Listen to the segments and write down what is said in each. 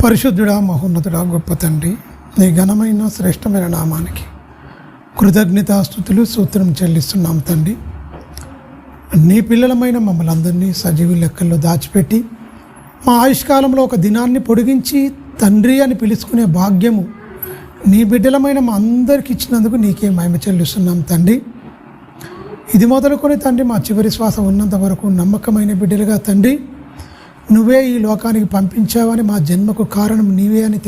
పరిశుద్ధుడా, మహోన్నతుడా, గొప్ప తండ్రి, నీ ఘనమైన శ్రేష్టమైన నామానికి కృతజ్ఞతాస్తుతులు సూత్రం చెల్లిస్తున్నాం తండ్రి. నీ పిల్లలమైన మమ్మల్ని అందరినీ సజీవి లెక్కల్లో దాచిపెట్టి మా ఆయుష్కాలంలో ఒక దినాన్ని పొడిగించి తండ్రి అని పిలుచుకునే భాగ్యము నీ బిడ్డలమైన మా అందరికి ఇచ్చినందుకు నీకే మహిమ చెల్లిస్తున్నాం తండ్రి. ఇది మొదలుకొని తండ్రి మా చివరి శ్వాస ఉన్నంత వరకు నమ్మకమైన బిడ్డలుగా తండ్రి నువ్వే ఈ లోకానికి పంపించావని, మా జన్మకు కారణం నీవే అని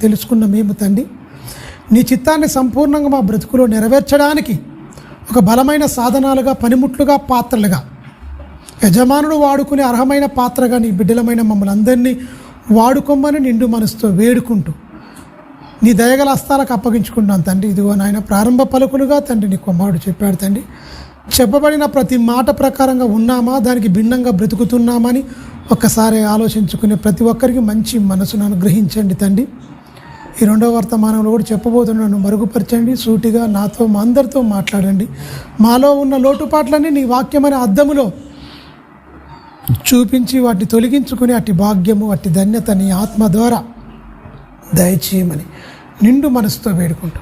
తెలుసుకున్న మేము తండ్రి నీ చిత్తాన్ని సంపూర్ణంగా మా బ్రతుకులో నెరవేర్చడానికి ఒక బలమైన సాధనాలుగా, పనిముట్లుగా, పాత్రలుగా యజమానుడు వాడుకునే అర్హమైన పాత్రగా నీ బిడ్డలమైన మమ్మల్ని అందరినీ వాడుకోమని నిండు మనసుతో వేడుకుంటూ నీ దయగల హస్తాలకు అప్పగించుకుంటున్నాను తండ్రి. ఇదిగో నాయన, ప్రారంభ పలుకులుగా తండ్రి నీ కుమారుడు చెప్పాడు తండ్రి. చెప్పబడిన ప్రతి మాట ప్రకారంగా ఉన్నామా, దానికి భిన్నంగా బ్రతుకుతున్నామని ఒక్కసారి ఆలోచించుకునే ప్రతి ఒక్కరికి మంచి మనసును అనుగ్రహించండి తండ్రి. ఈ రెండవ వర్తమానంలో కూడా చెప్పబోతున్నాను, మరుగుపరచండి. సూటిగా నాతో, మా అందరితో మాట్లాడండి. మాలో ఉన్న లోటుపాట్లన్నీ నీ వాక్యమైన అద్దములో చూపించి వాటిని తొలగించుకుని అట్టి భాగ్యము, అట్టి ధన్యత నీ ఆత్మ ద్వారా దయచేయమని నిండు మనసుతో వేడుకుంటూ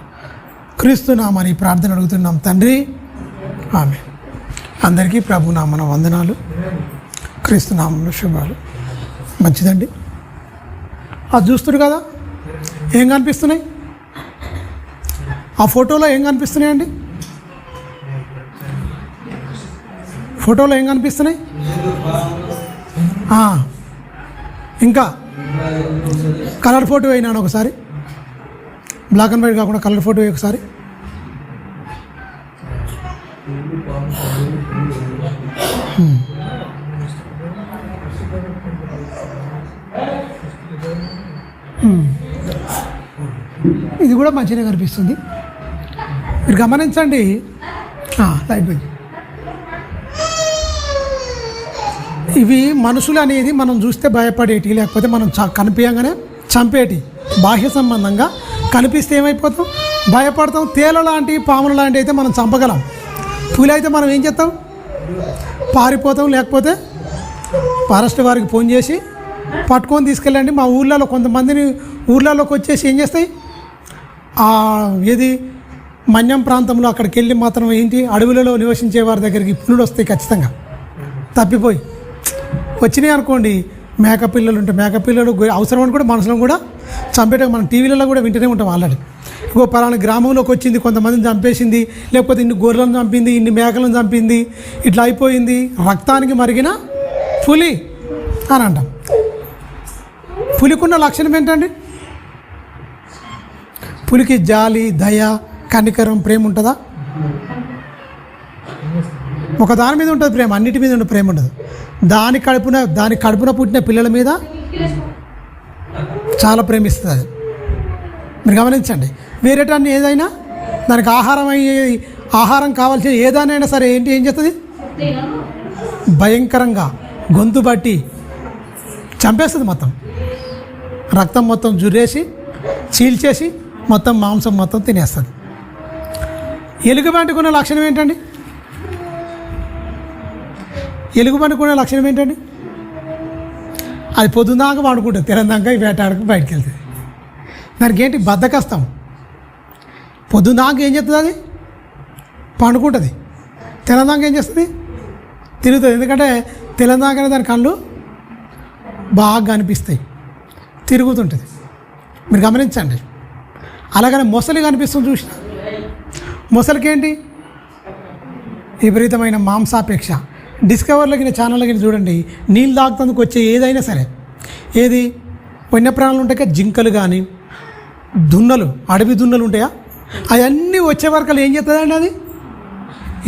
క్రీస్తునామని ప్రార్థన అడుగుతున్నాం తండ్రి, ఆమె. అందరికీ ప్రభునామన వందనాలు, క్రీస్తునామంలో శుభాలు. మంచిదండి. అది చూస్తున్నారు కదా, ఏం కనిపిస్తున్నాయి? ఆ ఫోటోలో ఏం కనిపిస్తున్నాయండి? ఫోటోలో ఏం కనిపిస్తున్నాయి? ఇంకా కలర్ ఫోటో అయినాను ఒకసారి, బ్లాక్ అండ్ వైట్ కాకుండా కలర్ ఫోటో ఒకసారి. ఇది కూడా మంచిగా కనిపిస్తుంది, మీరు గమనించండి. లైట్ పోయి. ఇవి మనుషులు అనేది మనం చూస్తే భయపడేటి, లేకపోతే మనం కనిపించగానే చంపేటి. బాహ్య సంబంధంగా కనిపిస్తే ఏమైపోతాం? భయపడతాం. తేల లాంటి, పాముల లాంటి అయితే మనం చంపగలం. పులి అయితే మనం ఏం చేస్తాం? పారిపోతాం. లేకపోతే ఫారెస్ట్ వారికి ఫోన్ చేసి పట్టుకొని తీసుకెళ్ళండి. మా ఊళ్ళలో కొంతమందిని ఊళ్ళలోకి వచ్చేసి ఏం చేస్తాయి, ఏది మన్యం ప్రాంతంలో అక్కడికి వెళ్ళి మాత్రం ఏంటి, అడవులలో నివసించే వారి దగ్గరికి పులులు వస్తాయి ఖచ్చితంగా. తప్పిపోయి వచ్చినాయి అనుకోండి, మేకపిల్లలు ఉంటాయి. మేకపిల్లలు అవసరం అని కూడా మనుషులను కూడా చంపేట మనం టీవీలలో కూడా వింటూనే ఉంటాం ఆల్రెడీ. ఇంకో పలానా గ్రామంలోకి వచ్చింది, కొంతమందిని చంపేసింది, లేకపోతే ఇన్ని గొర్రెలను చంపింది, ఇన్ని మేకలను చంపింది, ఇట్లా అయిపోయింది, రక్తానికి మరిగిన పులి అని అంటాం. పులికున్న లక్షణం ఏంటండి? పులికి జాలి, దయ, కనికరం, ప్రేమ ఉంటుందా? ఒక దాని మీద ఉంటుంది ప్రేమ, అన్నిటి మీద ఉండే ప్రేమ ఉండదు. దాని కడుపున పుట్టిన పిల్లల మీద చాలా ప్రేమిస్తుంది అది. మీరు గమనించండి. వేరేటాన్ని ఏదైనా దానికి ఆహారం కావాల్సిన ఏదైనా సరే ఏం చేస్తుంది? భయంకరంగా గొంతు బట్టి చంపేస్తుంది. మొత్తం రక్తం మొత్తం జుర్రేసి చీల్చేసి మొత్తం మాంసం మొత్తం తినేస్తుంది. ఎలుగుబంటికున్న లక్షణం ఏంటండి? ఎలుగుబంటికున్న లక్షణం ఏంటండి? అది పొద్దున్నాక వాడుకుంటుంది, తెలంగాణ వేటాడకు బయటకు వెళ్తుంది. దానికి ఏంటి? బద్ధకస్తాం. పొద్దున్నాక ఏం చేస్తుంది? అది పండుకుంటుంది. తెలంగాణ ఏం చేస్తుంది? తిరుగుతుంది. ఎందుకంటే తెలంగాణ దాని కళ్ళు బాగా అనిపిస్తాయి, తిరుగుతుంటుంది. మీరు గమనించండి. అలాగనే మొసలి కనిపిస్తుంది, చూసిన మొసలికేంటి? విపరీతమైన మాంసాపేక్ష. డిస్కవర్లకి ఛానళ్ళకి చూడండి, నీళ్ళు తాగుతందుకు వచ్చే ఏదైనా సరే, ఏది వన్యప్రాణులు ఉంటాయి, జింకలు కానీ, దున్నలు, అడవి దున్నలు ఉంటాయా, అవన్నీ వచ్చే వరకు ఏం చేస్తుందండి? అది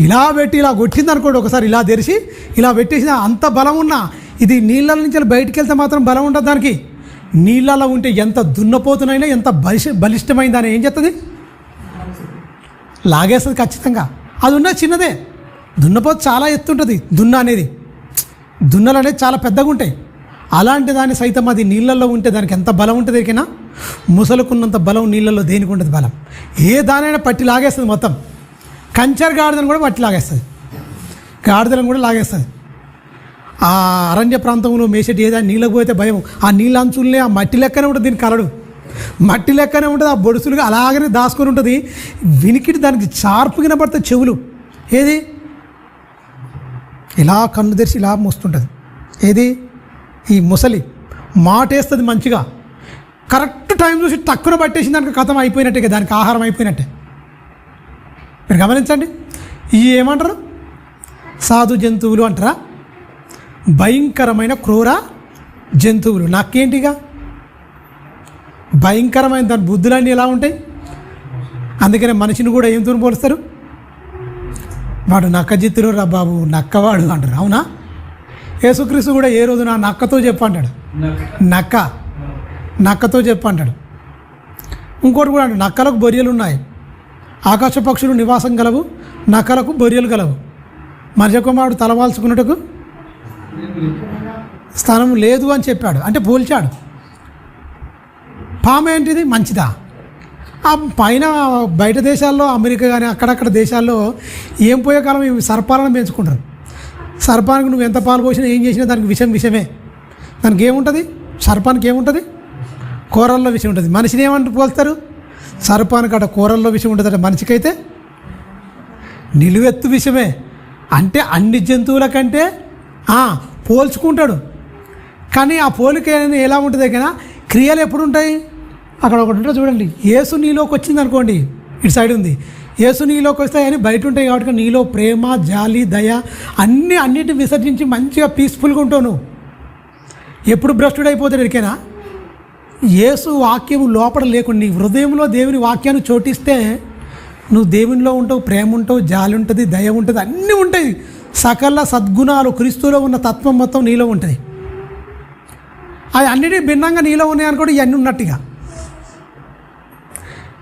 ఇలా పెట్టి ఇలా కొట్టింది అనుకోండి, ఒకసారి ఇలా తెరిచి ఇలా పెట్టేసిన అంత బలం ఉన్నా ఇది నీళ్ళ నుంచి బయటికి వెళ్తే మాత్రం బలం ఉంటుంది దానికి. నీళ్ళలో ఉంటే ఎంత దున్నపోతునైనా, ఎంత బలిష్టమైంది అని ఏం చేస్తుంది? లాగేస్తుంది ఖచ్చితంగా. అది ఉన్నది చిన్నదే. దున్నపోతు చాలా ఎత్తుంటుంది. దున్నలు అనేది చాలా పెద్దగా ఉంటాయి. అలాంటి దాన్ని సైతం అది నీళ్ళల్లో ఉంటే దానికి ఎంత బలం ఉంటుంది? ఎరికైనా ముసలుకున్నంత బలం నీళ్ళల్లో దేనికి ఉంటుంది బలం? ఏ దానైనా పట్టి లాగేస్తుంది మొత్తం. కంచర్ గాడిదను కూడా పట్టి లాగేస్తుంది, గాడిదలను కూడా లాగేస్తుంది. ఆ అరణ్య ప్రాంతంలో మేసేటి ఏదో నీళ్ళకు పోతే భయం, ఆ నీళ్ళ అంచుల్నే ఆ మట్టి లెక్కనే ఉంటుంది, దీని కలడు మట్టి లెక్కనే ఉంటుంది, ఆ బొడుసులుగా అలాగనే దాచుకొని ఉంటుంది. వినికిడి దానికి షార్ప్ వినపడుతుంది చెవులు. ఏది ఇలా కన్ను తెరిచి ఇలా మూస్తుంటుంది. ఏది ఈ ముసలి మాటేస్తుంది మంచిగా, కరెక్ట్ టైం చూసి టక్కున పట్టేసి దానికి కథం అయిపోయినట్టే, దానికి ఆహారం అయిపోయినట్టే. మీరు గమనించండి, ఈ ఏమంటారు సాధు జంతువులు అంటారా, భయంకరమైన క్రూర జంతువులు. నాకేంటిగా భయంకరమైన దాని బుద్ధులన్నీ ఎలా ఉంటాయి. అందుకనే మనిషిని కూడా ఏం తూరు పోలుస్తారు, వాడు నక్క జిత్తులు రా బాబు నక్కవాడు అంటారు. అవునా? యేసుక్రీస్తు కూడా ఏ రోజు నా నక్కతో చెప్పంటాడు, నక్కతో చెప్పంటాడు. ఇంకోటి కూడా అంటాడు, నక్కలకు బొరియలు ఉన్నాయి, ఆకాశ పక్షులు నివాసం గలవు, నక్కలకు బొరియలు గలవు, మర్య కుమారుడు తలవాల్చుకున్నట్టుకు స్థానం లేదు అని చెప్పాడు. అంటే పోల్చాడు. పాము ఏంటిది మంచిదా? ఆ పైన బయట దేశాల్లో అమెరికా కానీ అక్కడక్కడ దేశాల్లో ఏం పోయే కాలం ఇవి సర్పాలను పెంచుకుంటారు. సర్పానికి నువ్వు ఎంత పాలు పోసినా ఏం చేసినా దానికి విషమే. దానికి ఏముంటుంది, సర్పానికి ఏముంటుంది, కూరల్లో విషయం ఉంటుంది. మనిషిని ఏమంటూ పోల్స్తారు, సర్పానికి అట కూరల్లో విషయం ఉంటుంది, అట మనిషికైతే నిలువెత్తు విషయమే. అంటే అన్ని జంతువుల కంటే పోల్చుకుంటాడు. కానీ ఆ పోలిక ఎలా ఉంటుంది కదా, క్రియలు ఎప్పుడు ఉంటాయి, అక్కడ ఒకటి ఉంటుంది చూడండి. యేసు నీలోకి వచ్చింది అనుకోండి, ఇటు సైడ్ ఉంది, యేసు నీలోకి వస్తాయని బయట ఉంటాయి. కాబట్టి నీలో ప్రేమ, జాలి, దయ అన్నిటిని విసర్జించి మంచిగా పీస్ఫుల్గా ఉంటావు. నువ్వు ఎప్పుడు భ్రష్టుడు అయిపోతాడు ఎరికేనా? యేసు వాక్యం లోపల లేకుండా నీ హృదయంలో దేవుని వాక్యాన్ని చోటిస్తే నువ్వు దేవునిలో ఉంటావు, ప్రేమ ఉంటావు, జాలి ఉంటుంది, దయ ఉంటుంది, అన్నీ ఉంటాయి. సకల సద్గుణాలు క్రీస్తులో ఉన్న తత్వం మొత్తం నీలో ఉంటుంది. అవి అన్నిటి భిన్నంగా నీలో ఉన్నాయి అనుకోండి, ఇవన్నీ ఉన్నట్టుగా.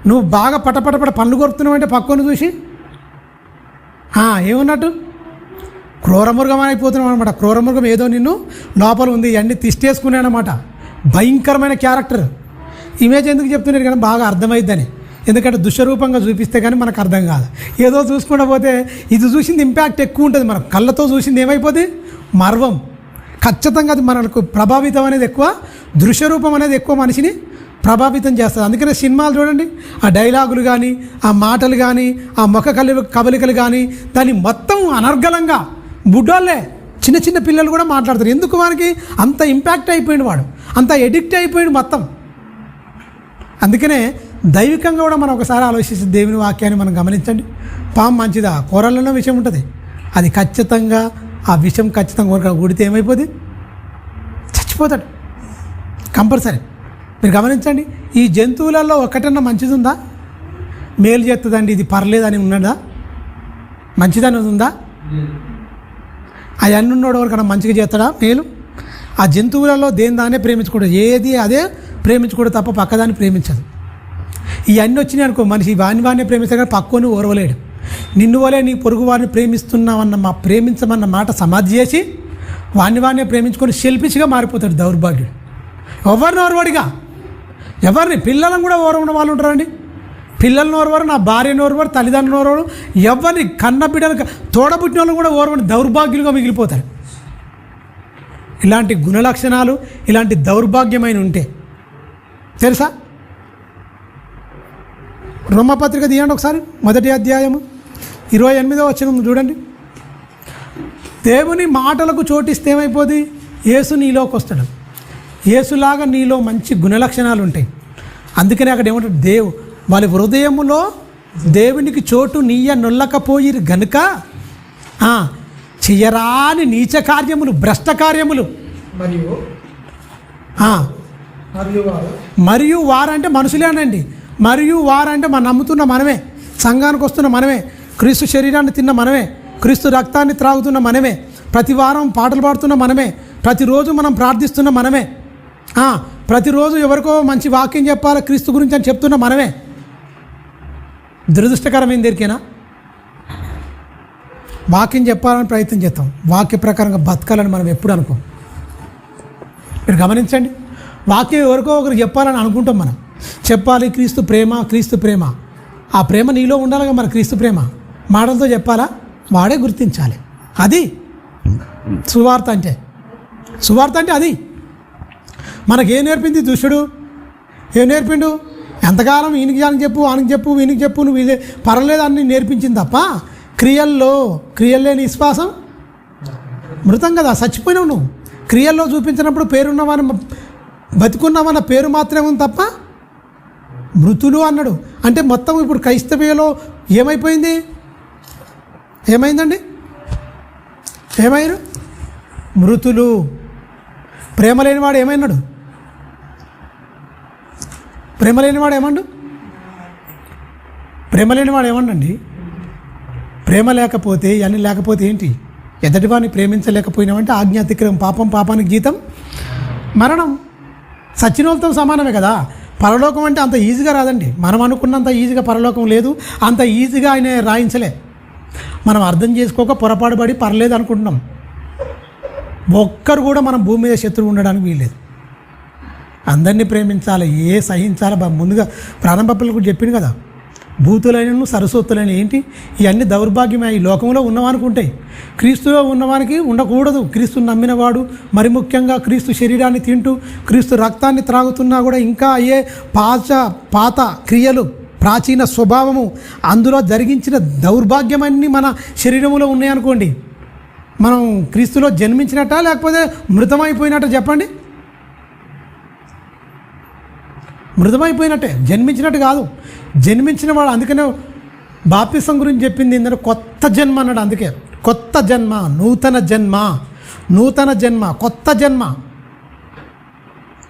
నువ్వు బాగా పటపటపట పనులు కొరుకుతున్నావు అంటే పక్కను చూసి ఏమన్నట్టు క్రూరమృగం అయిపోతున్నావు అనమాట. క్రూరమృగం ఏదో నిన్ను లోపల ఉంది, ఇవన్నీ తిష్టేసుకున్నాయన్నమాట. భయంకరమైన క్యారెక్టర్. ఇమేజ్ ఎందుకు చెప్తున్నారు కానీ బాగా అర్థమైద్దని. ఎందుకంటే దుష్యరూపంగా చూపిస్తే కానీ మనకు అర్థం కాదు. ఏదో చూసుకుంటూ పోతే ఇది చూసింది ఇంపాక్ట్ ఎక్కువ ఉంటుంది. మనం కళ్ళతో చూసింది ఏమైపోతుంది, మర్వం. ఖచ్చితంగా అది మనకు ప్రభావితం అనేది ఎక్కువ, దృశ్యరూపం అనేది ఎక్కువ మనిషిని ప్రభావితం చేస్తుంది. అందుకనే సినిమాలు చూడండి, ఆ డైలాగులు కానీ, ఆ మాటలు కానీ, ఆ ముఖ కవలికలు కానీ, దాన్ని మొత్తం అనర్గళంగా బుడ్డోళ్ళే చిన్న చిన్న పిల్లలు కూడా మాట్లాడతారు. ఎందుకు వానికి అంత ఇంపాక్ట్ అయిపోయింది, వాడు అంత ఎడిక్ట్ అయిపోయింది మొత్తం. అందుకనే దైవికంగా కూడా మనం ఒకసారి ఆలోచిస్తే దేవుని వాక్యాన్ని మనం గమనించండి. పాము మంచిదా, కూరల్లో విషయం ఉంటుంది, అది ఖచ్చితంగా ఆ విషం ఖచ్చితంగా ఊడితే ఏమైపోతుంది, చచ్చిపోతాడు కంపల్సరీ. మీరు గమనించండి, ఈ జంతువులలో ఒకటన్నా మంచిది ఉందా, మేలు చేస్తుందండి ఇది పర్లేదని ఉన్నదా, మంచిదని ఉందా? అవన్నీ ఉన్నోడు ఎవరికన్నా మంచిగా చేస్తాడా మేలు? ఆ జంతువులలో దేని దాన్నే ప్రేమించకూడదు, ఏది అదే ప్రేమించకూడదు తప్ప పక్కదాన్ని ప్రేమించదు. ఇవన్నీ వచ్చినాయి అనుకో, మనిషి వాడినే ప్రేమిస్తాడు కానీ పక్కోని ఓర్వలేడు. నిన్ను వలే నీ పొరుగు వారిని ప్రేమించమన్న మాట సమాధి చేసి వాడినే ప్రేమించుకొని సెల్ఫిష్గా మారిపోతాడు దౌర్భాగ్యుడు. ఎవరిని ఓర్వడిగా, ఎవరిని పిల్లలను కూడా ఓరవడం వాళ్ళు ఉంటారండి. పిల్లలను ఓర్వరు, నా భార్యను ఓర్వరు, తల్లిదండ్రులను ఓర్వరు, ఎవరిని కన్న బిడ్డలు తోడబుట్టిన వాళ్ళు కూడా ఓర్వని దౌర్భాగ్యులుగా మిగిలిపోతారు. ఇలాంటి గుణలక్షణాలు, ఇలాంటి దౌర్భాగ్యమైన ఉంటే తెలుసా? రోమపత్రిక తీయండి ఒకసారి, 1వ అధ్యాయము 28వ వచనం చూడండి. దేవుని మాటలకు చోటిస్తే ఏమైపోతుంది, యేసు నీలోకి వస్తాడు. యేసులాగా నీలో మంచి గుణలక్షణాలు ఉంటాయి. అందుకనే అక్కడ ఏమంటాడు, వాళ్ళ హృదయములో దేవునికి చోటు నీయ నొల్లకపోయిరు గనుక చెయ్యరాని నీచ కార్యములు, భ్రష్ట కార్యములు. మరియు వారంటే మనుషులేనండి. మరియు వారంటే మనం నమ్ముతున్న మనమే, సంఘానికి వస్తున్న మనమే, క్రీస్తు శరీరాన్ని తిన్న మనమే, క్రీస్తు రక్తాన్ని త్రాగుతున్న మనమే, ప్రతి వారం పాటలు పాడుతున్న మనమే, ప్రతిరోజు మనం ప్రార్థిస్తున్న మనమే, ప్రతిరోజు ఎవరికో మంచి వాక్యం చెప్పాలి క్రీస్తు గురించి అని చెప్తున్న మనమే. దురదృష్టకరమైన దేనికైనా వాక్యం చెప్పాలని ప్రయత్నం చేస్తాం, వాక్య ప్రకారంగా బతకాలని మనం ఎప్పుడు అనుకోం. మీరు గమనించండి, వాక్యం ఎవరికో ఒకరికి చెప్పాలని అనుకుంటాం. మనం చెప్పాలి క్రీస్తు ప్రేమ, క్రీస్తు ప్రేమ. ఆ ప్రేమ నీలో ఉండాలిగా, మన క్రీస్తు ప్రేమ మాటలతో చెప్పాలా, వాడే గుర్తించాలి. అది సువార్త అంటే. సువార్త అంటే అది. మనకేం నేర్పింది దుష్టుడు? ఏం నేర్పిండు? ఎంతకాలం ఈయనకి చెప్పు, ఆనకి చెప్పు, వీనికి చెప్పు, నువ్వు ఇదే పర్లేదు అని నేర్పించింది తప్ప క్రియలు లేని విశ్వాసం మృతం కదా, చచ్చిపోయినావు నువ్వు. క్రియల్లో చూపించినప్పుడు పేరున్నవాని బతికున్నామన్న పేరు మాత్రమే ఉంది తప్ప మృతులు అన్నాడు. అంటే మొత్తం ఇప్పుడు క్రైస్తవ్యలో ఏమైందండి? ఏమయ్యారు? మృతులు. ప్రేమ లేనివాడు ఏమైనాడు? ప్రేమ లేనివాడు ఏమండండి? ప్రేమ లేకపోతే ఇవన్నీ లేకపోతే ఏంటి? ఎదటివాడిని ప్రేమించలేకపోయినామంటే ఆజ్ఞాతిక్రమం, పాపానికి జీతం మరణం. సచ్చినోళ్ళతో సమానమే కదా. పరలోకం అంటే అంత ఈజీగా రాదండి. మనం అనుకున్నంత ఈజీగా పరలోకం లేదు, అంత ఈజీగా ఆయన రాయించలే. మనం అర్థం చేసుకోక పొరపాటు పడి పర్లేదు అనుకుంటున్నాం. ఒక్కరు కూడా మనం భూమి మీద శత్రువు ఉండడానికి వీల్లేదు. అందరినీ ప్రేమించాలి, సహించాలి. ముందుగా ప్రారంభకులు కూడా చెప్పింది కదా, భూతులైన సరస్వతులైన ఏంటి ఇవన్నీ దౌర్భాగ్యమే. ఈ లోకంలో ఉన్నవానికి ఉంటాయి, క్రీస్తులో ఉన్నవానికి ఉండకూడదు. క్రీస్తుని నమ్మినవాడు, మరి ముఖ్యంగా క్రీస్తు శరీరాన్ని తింటూ క్రీస్తు రక్తాన్ని త్రాగుతున్నా కూడా ఇంకా అయ్యే పాత క్రియలు, ప్రాచీన స్వభావము, అందులో జరిగించిన దౌర్భాగ్యమన్నీ మన శరీరంలో ఉన్నాయనుకోండి, మనం క్రీస్తులో జన్మించినట్ట లేకపోతే మృతమైపోయినట్ట? చెప్పండి. మృతమైపోయినట్టే, జన్మించినట్టు కాదు. జన్మించిన వాడు, అందుకనే బాప్తిసం గురించి చెప్పింది ఏంటంటే కొత్త జన్మ అన్నాడు. అందుకే కొత్త జన్మ, నూతన జన్మ, కొత్త జన్మ.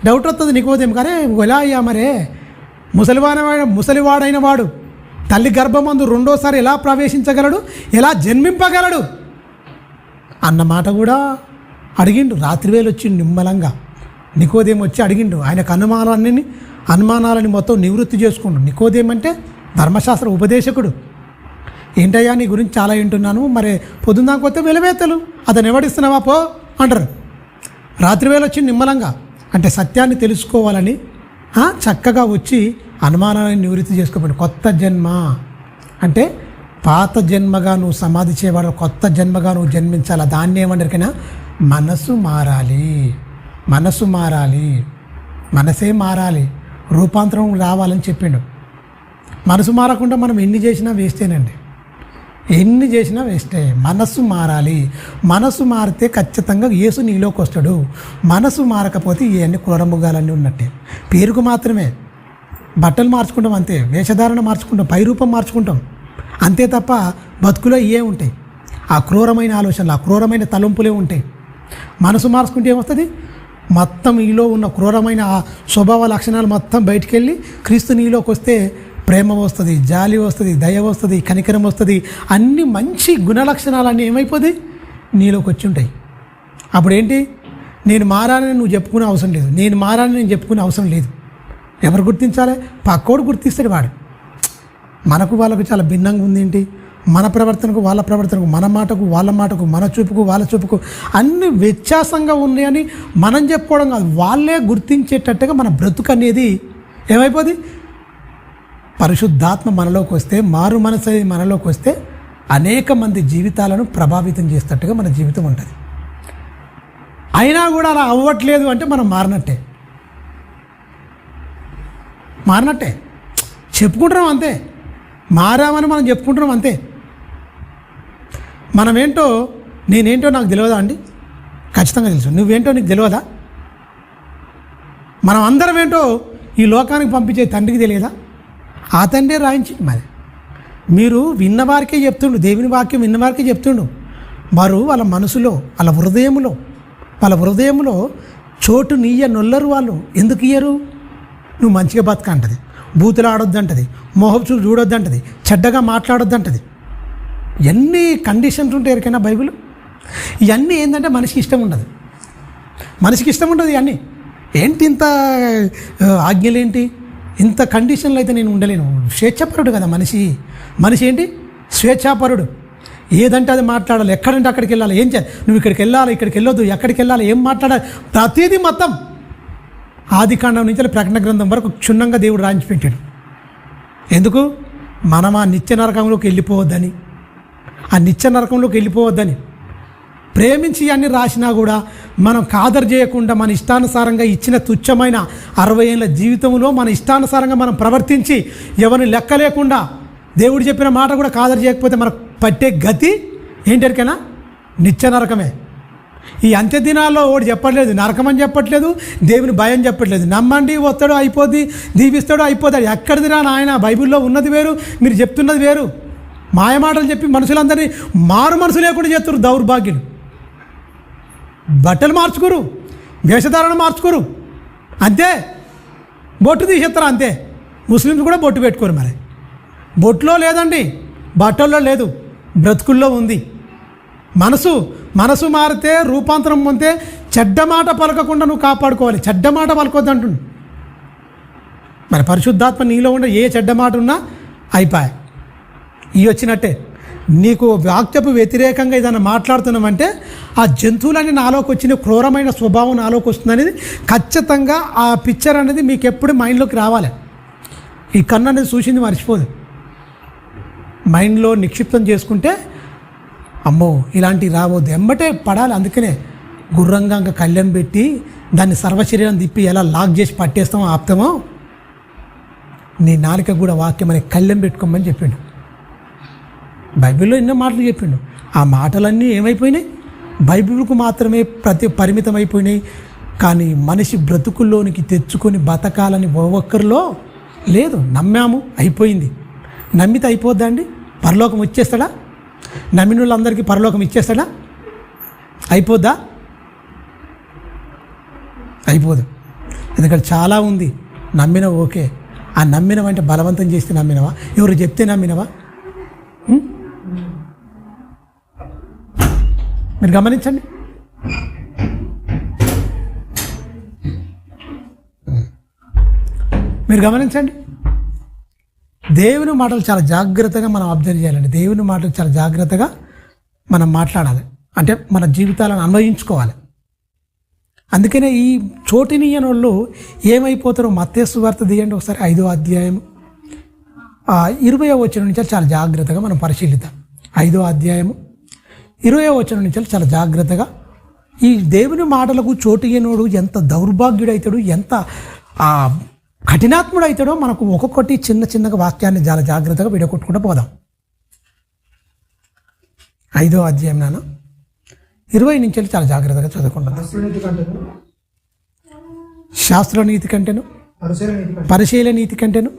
డౌట్ వస్తుంది నీకోదేం, కానీ ఎలా అయ్యా మరే ముసలివాడైన వాడు తల్లి గర్భమందు రెండోసారి ఎలా ప్రవేశించగలడు, ఎలా జన్మింపగలడు అన్న మాట కూడా అడిగిండు. రాత్రివేళ వచ్చి నిమ్మలంగా నికోదేం వచ్చి అడిగిండు. ఆయనకు అనుమానాలని మొత్తం నివృత్తి చేసుకుండు. నికోదేం అంటే ధర్మశాస్త్ర ఉపదేశకుడు. ఏంటయ్యా నీ గురించి చాలా వింటున్నాను, మరి పొద్దున్నాక వస్తే వెలవేత్తలు అతను ఎవడిస్తున్నావా పో అంటారు. రాత్రివేళ వచ్చి నిమ్మలంగా అంటే సత్యాన్ని తెలుసుకోవాలని చక్కగా వచ్చి అనుమానాలను నివృత్తి చేసుకోబడి కొత్త జన్మ అంటే పాత జన్మగా నువ్వు సమాధి చేయబడ కొత్త జన్మగా నువ్వు జన్మించాలి. దాన్ని ఏమంటారికైనా మనసు మారాలి, మనసే మారాలి, రూపాంతరం రావాలని చెప్పిండు. మనసు మారకుండా మనం ఎన్ని చేసినా వేస్టేనండి, మనసు మారాలి. మనసు మారితే ఖచ్చితంగా యేసు నీలోకి వస్తాడు. మనసు మారకపోతే ఇవన్నీ క్రూరముగాలన్నీ ఉన్నట్టే. పేరుకు మాత్రమే బట్టలు మార్చుకుంటాం అంతే, వేషధారణ మార్చుకుంటాం, పైరూపం మార్చుకుంటాం అంతే తప్ప బతుకులో ఇవే ఉంటాయి. ఆ క్రూరమైన ఆలోచనలు, ఆ క్రూరమైన తలంపులే ఉంటాయి. మనసు మార్చుకుంటే ఏమొస్తుంది? మొత్తం నీలో ఉన్న క్రూరమైన ఆ స్వభావ లక్షణాలు మొత్తం బయటికి వెళ్ళి క్రీస్తు నీలోకి వస్తే ప్రేమ వస్తుంది, జాలి వస్తుంది, దయ వస్తుంది, కనికరం వస్తుంది. అన్ని మంచి గుణలక్షణాలన్నీ ఏమైపోతాయి? నీలోకి వచ్చి ఉంటాయి. అప్పుడేంటి? నేను మారాలని నువ్వు చెప్పుకునే అవసరం లేదు, నేను చెప్పుకునే అవసరం లేదు. ఎవరు గుర్తించాలి? పక్కోడు గుర్తిస్తాడు. వాడు మనకు వాళ్ళకు చాలా భిన్నంగా ఉంది. ఏంటి? మన ప్రవర్తనకు వాళ్ళ ప్రవర్తనకు, మన మాటకు వాళ్ళ మాటకు, మన చూపుకు వాళ్ళ చూపుకు అన్ని వ్యత్యాసంగా ఉన్నాయని మనం చెప్పుకోవడం కాదు, వాళ్ళే గుర్తించేటట్టుగా మన బ్రతుకు అనేది ఏమైపోద్ది? పరిశుద్ధాత్మ మనలోకి వస్తే, మారు మనసు మనలోకి వస్తే అనేక మంది జీవితాలను ప్రభావితం చేసేటట్టుగా మన జీవితం ఉంటుంది. అయినా కూడా అలా అవ్వట్లేదు అంటే మనం మారినట్టే చెప్పుకుంటున్నాం అంతే. మారామని మనం చెప్పుకుంటున్నాం అంతే. మనమేంటో నేనేంటో నాకు తెలియదా అండి? ఖచ్చితంగా తెలుసు. నువ్వేంటో నీకు తెలియదా? మనం అందరం ఏంటో ఈ లోకానికి పంపించే తండ్రికి తెలియదా? ఆ తండ్రి రాయించింది. మరి మీరు విన్నవారికే చెప్తుండు, దేవుని వాక్యం విన్నవారికే చెప్తుండు. వారు వాళ్ళ మనసులో, వాళ్ళ హృదయంలో చోటు నొల్లరు. వాళ్ళు ఎందుకు ఇయ్యరు? నువ్వు మంచిగా బతక అంటది, బూతులు ఆడొద్దంటది, మోహపు చూపు చూడొద్దంటది, చెడ్డగా మాట్లాడొద్దంటది. ఎన్ని కండిషన్స్ ఉంటాయి ఎవరికైనా బైబిల్. ఇవన్నీ ఏంటంటే మనిషికి ఇష్టం ఉండదు. ఇవన్నీ ఏంటి? ఇంత ఆజ్ఞలేంటి? ఇంత కండిషన్లు అయితే నేను ఉండలేను. స్వేచ్ఛాపరుడు కదా మనిషి. ఏంటి? స్వేచ్ఛాపరుడు. ఏదంటే అది మాట్లాడాలి, ఎక్కడంటే అక్కడికి వెళ్ళాలి, ఏం చేయాలి, నువ్వు ఇక్కడికి వెళ్ళాలి, ఇక్కడికి వెళ్ళొద్దు, ఎక్కడికి వెళ్ళాలి, ఏం మాట్లాడాలి, ప్రతిదీ మొత్తం ఆదికాండం నుంచి ప్రకటన గ్రంథం వరకు క్షుణ్ణంగా దేవుడు రాయించి పెట్టాడు. ఎందుకు? మనం ఆ నిత్య నరకంలోకి వెళ్ళిపోవద్దని, ప్రేమించి అన్ని రాసినా కూడా మనం ఖాదరు చేయకుండా మన ఇష్టానుసారంగా ఇచ్చిన తుచ్చమైన 60 ఏళ్ళ జీవితంలో మన ఇష్టానుసారంగా మనం ప్రవర్తించి ఎవరిని లెక్క లేకుండా దేవుడు చెప్పిన మాట కూడా ఖాదరు చేయకపోతే మనకు పట్టే గతి ఏంటరికైనా నిత్య నరకమే. ఈ అంత్య దినాల్లో ఒకటి చెప్పట్లేదు, నరకం అని చెప్పట్లేదు, దేవుని భయం చెప్పట్లేదు. నమ్మండి వస్తాడు అయిపోద్ది, దీవిస్తాడు అయిపోతాడు. ఎక్కడిదిరా నాయన, బైబిల్లో ఉన్నది వేరు, మీరు చెప్తున్నది వేరు. మాయమాటలు చెప్పి మనుషులందరినీ మారు మనసు లేకుండా చేస్తారు దౌర్భాగ్యులు. బట్టలు మార్చుకోరు, వేషధారణ మార్చుకోరు, అంతే. బొట్టు తీసేస్తారు అంతే. ముస్లిమ్స్ కూడా బొట్టు పెట్టుకోరు. మరి బొట్టులో లేదండి, బట్టల్లో లేదు, బ్రతుకుల్లో ఉంది. మనసు మారితే, రూపాంతరం పొందితే చెడ్డ మాట పలకకుండా నువ్వు కాపాడుకోవాలి. చెడ్డ మాట పలకొద్దు అంటుండు. మరి పరిశుద్ధాత్మ నీలో ఉండే ఏ చెడ్డ మాట ఉన్నా అయిపోయాయి, ఇవి వచ్చినట్టే. నీకు వాక్యపు వ్యతిరేకంగా ఏదైనా మాట్లాడుతున్నామంటే ఆ జంతువులన్నీ నాలోకి వచ్చిన క్రూరమైన స్వభావం నాలోకి వస్తుందనేది ఖచ్చితంగా ఆ పిక్చర్ అనేది మీకు ఎప్పుడు మైండ్లోకి రావాలి. ఈ కన్ను అనేది చూసింది మర్చిపోదు, మైండ్లో నిక్షిప్తం చేసుకుంటే అమ్మో ఇలాంటివి రావద్దు, ఎమ్మటే పడాలి. అందుకనే గుర్రంగా ఇంకా కళ్యాణ్ పెట్టి దాన్ని సర్వశరీరం తిప్పి ఎలా లాక్ చేసి పట్టేస్తామో ఆపుతామో, నీ నాలుక కూడా వాక్యం అనే కళ్యాణ్ పెట్టుకోమని చెప్పిండు. బైబిల్లో ఎన్నో మాటలు చెప్పిండు. ఆ మాటలన్నీ ఏమైపోయినాయి, బైబిల్కు మాత్రమే పరిమితం అయిపోయినాయి. కానీ మనిషి బ్రతుకుల్లోనికి తెచ్చుకొని బతకాలని ఒక్కరిలో లేదు. నమ్మాము, అయిపోయింది. నమ్మితే అయిపోద్దా అండి? పరలోకం వచ్చేస్తాడా? నమ్మిన వాళ్ళందరికీ పరలోకం ఇచ్చేస్తాడా? అయిపోద్దా? అయిపోదు. ఎందుకంటే చాలా ఉంది. నమ్మినవు ఓకే, ఆ నమ్మినవంటే బలవంతం చేస్తే నమ్మినవా, ఎవరు చెప్తే నమ్మినవా? మీరు గమనించండి. దేవుని మాటలు చాలా జాగ్రత్తగా మనం అబ్జర్వ్ చేయాలండి. దేవుని మాటలు చాలా జాగ్రత్తగా మనం మాట్లాడాలి, అంటే మన జీవితాలను అన్వయించుకోవాలి. అందుకనే ఈ చోటినీయని వాళ్ళు ఏమైపోతారో మత్తయి సువార్త తీయండి ఒకసారి 5వ అధ్యాయం 20వ వచనం నుంచి చాలా జాగ్రత్తగా మనం పరిశీలిద్దాం. 5వ అధ్యాయము 20వ వచనం నుంచి చాలా జాగ్రత్తగా ఈ దేవుని మాటలకు చోటియనోడు ఎంత దౌర్భాగ్యుడైతాడు, ఎంత కఠినాత్ముడు అవుతాడో మనకు ఒక్కొక్కటి చిన్నగా వాక్యాన్ని చాలా జాగ్రత్తగా విడగొట్టుకుంటూ పోదాం. 5వ అధ్యాయం 20 నుంచి చాలా జాగ్రత్తగా చదువుకుంటాం. శాస్త్ర నీతి కంటేను పరిశీల నీతి కంటేను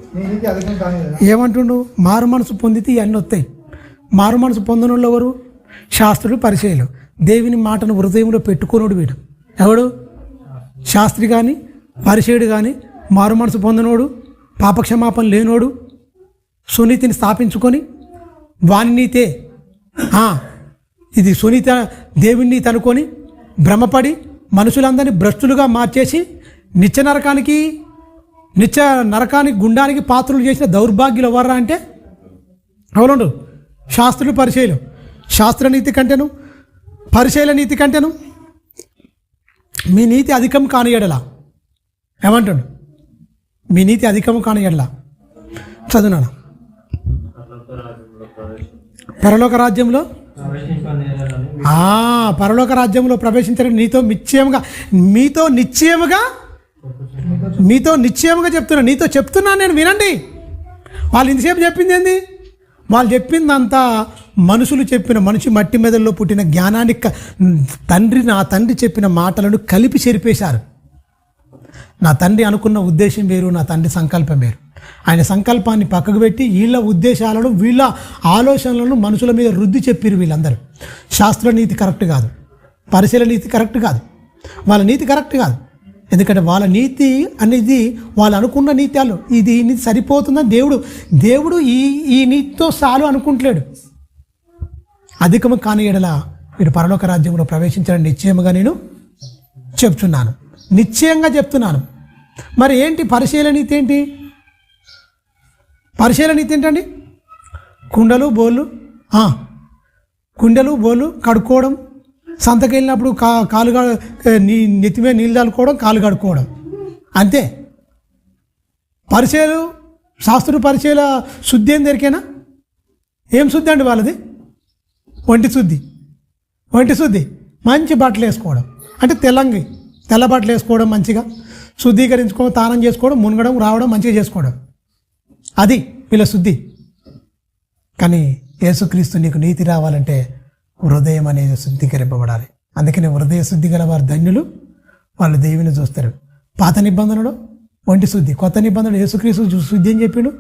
ఏమంటుండు? మారు మనసు పొందితే ఇవన్నీ వస్తాయి. మారు మనసు పొందిన వాళ్ళు ఎవరు? శాస్త్రులు, పరిశీలు. దేవుని మాటను హృదయంలో పెట్టుకున్నాడు వీడు. ఎవడు? శాస్త్రి కానీ పరిశీయుడు కానీ మారు మనసు పొందినోడు, పాపక్షమాపణ లేనోడు, సునీతిని స్థాపించుకొని వాని నీతే ఇది సునీత దేవుని నీతి అనుకొని భ్రమపడి మనుషులందరినీ భ్రష్టులుగా మార్చేసి నిత్య నరకానికి గుండానికి పాత్రలు చేసిన దౌర్భాగ్యులు ఎవర్రా అంటే ఎవరుండు? శాస్త్రులు, పరిశీలు. శాస్త్ర నీతి కంటేను పరిశీల నీతి కంటేను మీ నీతి అధికం కాని ఎడలా. ఏమంటాడు? మీ నీతి అధికం కాని ఎడలా. చదువునా? పరలోక రాజ్యంలో ప్రవేశించడం మీతో నిశ్చయముగా చెప్తున్నా నేను, వినండి. వాళ్ళు ఇంతసేపు చెప్పింది ఏంది? వాళ్ళు చెప్పిందంతా మనుషులు చెప్పిన మట్టి మెదడులో పుట్టిన జ్ఞానాన్ని నా తండ్రి చెప్పిన మాటలను కలిపి చెరిపేశారు. నా తండ్రి అనుకున్న ఉద్దేశం వేరు, నా తండ్రి సంకల్పం వేరు. ఆయన సంకల్పాన్ని పక్కకు పెట్టి వీళ్ళ ఉద్దేశాలను, వీళ్ళ ఆలోచనలను మనుషుల మీద రుద్ది చెప్పిరు వీళ్ళందరూ. శాస్త్ర నీతి కరెక్ట్ కాదు, పరిశీల నీతి కరెక్ట్ కాదు, వాళ్ళ నీతి కరెక్ట్ కాదు. ఎందుకంటే వాళ్ళ నీతి అనేది వాళ్ళు అనుకున్న నీత్యాలు. ఇది నీతి సరిపోతుందని దేవుడు ఈ నీతితో చాలు అనుకుంటలేడు. అధికము కాని ఎడల మీరు పరలోక రాజ్యంలో ప్రవేశించడం నిశ్చయముగా నేను చెప్తున్నాను, నిశ్చయంగా చెప్తున్నాను. మరి ఏంటి పరిశీలన నీతి? ఏంటి పరిశీలన నీతి? ఏంటండి? కుండలు బోళ్ళు కడుక్కోవడం, సంతకి వెళ్ళినప్పుడు నెత్తి మీద నీళ్ళు చల్లుకోవడం, కాలు కడుక్కోవడం, అంతే. శాస్త్రుడు పరిచయల శుద్ధి ఏం దొరికేనా? ఏం శుద్ధి అండి వాళ్ళది? ఒంటి శుద్ధి. మంచి బట్టలు వేసుకోవడం, అంటే తెల్ల బట్టలు వేసుకోవడం, మంచిగా శుద్ధీకరించుకోవడం, తానం చేసుకోవడం, మునగడం, రావడం, మంచిగా చేసుకోవడం, అది వీళ్ళ శుద్ధి. కానీ యేసుక్రీస్తు నీకు నీతి రావాలంటే హృదయం అనేది శుద్ధీకరింపబడాలి. అందుకని హృదయ శుద్ధి గల వారు ధన్యులు, వాళ్ళు దేవుని చూస్తారు. పాత నిబంధనలో ఒంటి శుద్ధి, కొత్త నిబంధనలు యేసుక్రీస్తు శుద్ధి అని చెప్పిండు.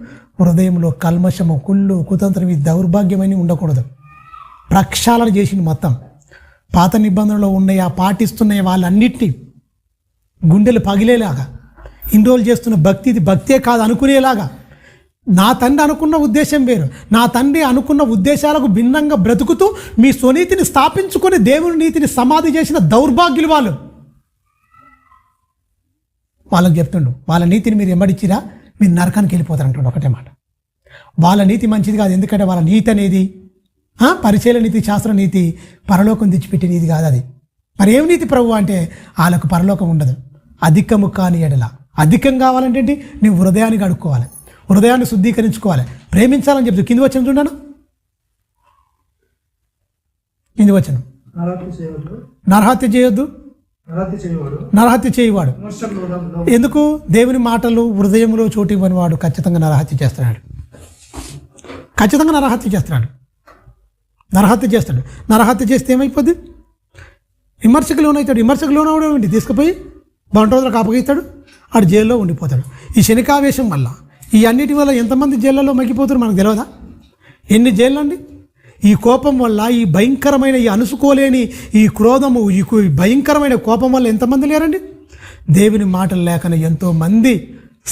హృదయంలో కల్మషము, కుళ్ళు, కుతంత్రం, ఈ దౌర్భాగ్యమని ఉండకూడదు. ప్రక్షాళన చేసిండు మొత్తం. పాత నిబంధనలో ఉన్నాయా పాటిస్తున్నాయి వాళ్ళన్నిటినీ గుండెలు పగిలేలాగా, ఇన్ని రోజులు చేస్తున్న భక్తి ఇది భక్తే కాదు అనుకునేలాగా, నా తండ్రి అనుకున్న ఉద్దేశం వేరు, నా తండ్రి అనుకున్న ఉద్దేశాలకు భిన్నంగా బ్రతుకుతూ మీ స్వనీతిని స్థాపించుకొని దేవుని నీతిని సమాధి చేసిన దౌర్భాగ్యులు వాళ్ళు. వాళ్ళకి చెప్తుండు, వాళ్ళ నీతిని మీరు ఎంబడిచ్చిరా మీరు నరకానికి వెళ్ళిపోతారంటుండు. ఒకటే మాట, వాళ్ళ నీతి మంచిది కాదు. ఎందుకంటే వాళ్ళ నీతి అనేది పరిచయ నీతి, శాస్త్ర నీతి, పరలోకం తెచ్చిపెట్టే నీతి కాదు అది. మరి ఏం నీతి ప్రభు అంటే వాళ్ళకు పరలోకం ఉండదు. అధికము కాని ఎడల, అధికం కావాలంటే ఏంటి? నువ్వు హృదయాన్ని కడుక్కోవాలి, హృదయాన్ని శుద్ధీకరించుకోవాలి, ప్రేమించాలని చెప్తూ కింది వచ్చాను చూడాను. కింది వచ్చాను, నరహత్య చేయొద్దు, నరహత్య చేయవాడు. ఎందుకు? దేవుని మాటలు హృదయంలో చోటు ఇవ్వని వాడు ఖచ్చితంగా నరహత్య చేస్తున్నాడు. ఖచ్చితంగా నరహత్య చేస్తున్నాడు. నరహత్య చేస్తాడు. నరహత్య చేస్తే ఏమైపోద్ది? విమర్శకు లోనవుతాడు. విమర్శకు లోనవడం ఏంటి? తీసుకుపోయి బంటోదలకు అప్పగిస్తాడు, ఆడు జైల్లో ఉండిపోతాడు. ఈ శనికావేశం వల్ల, ఈ అన్నిటి వల్ల ఎంతమంది జైళ్ళలో మగ్గిపోతారు మనకు తెలియదా? ఎన్ని జైళ్ళు అండి? ఈ కోపం వల్ల, ఈ భయంకరమైన, ఈ అనుసుకోలేని ఈ క్రోధము, ఈ భయంకరమైన కోపం వల్ల ఎంతమంది లేరండి? దేవుని మాటలు లేకనే ఎంతోమంది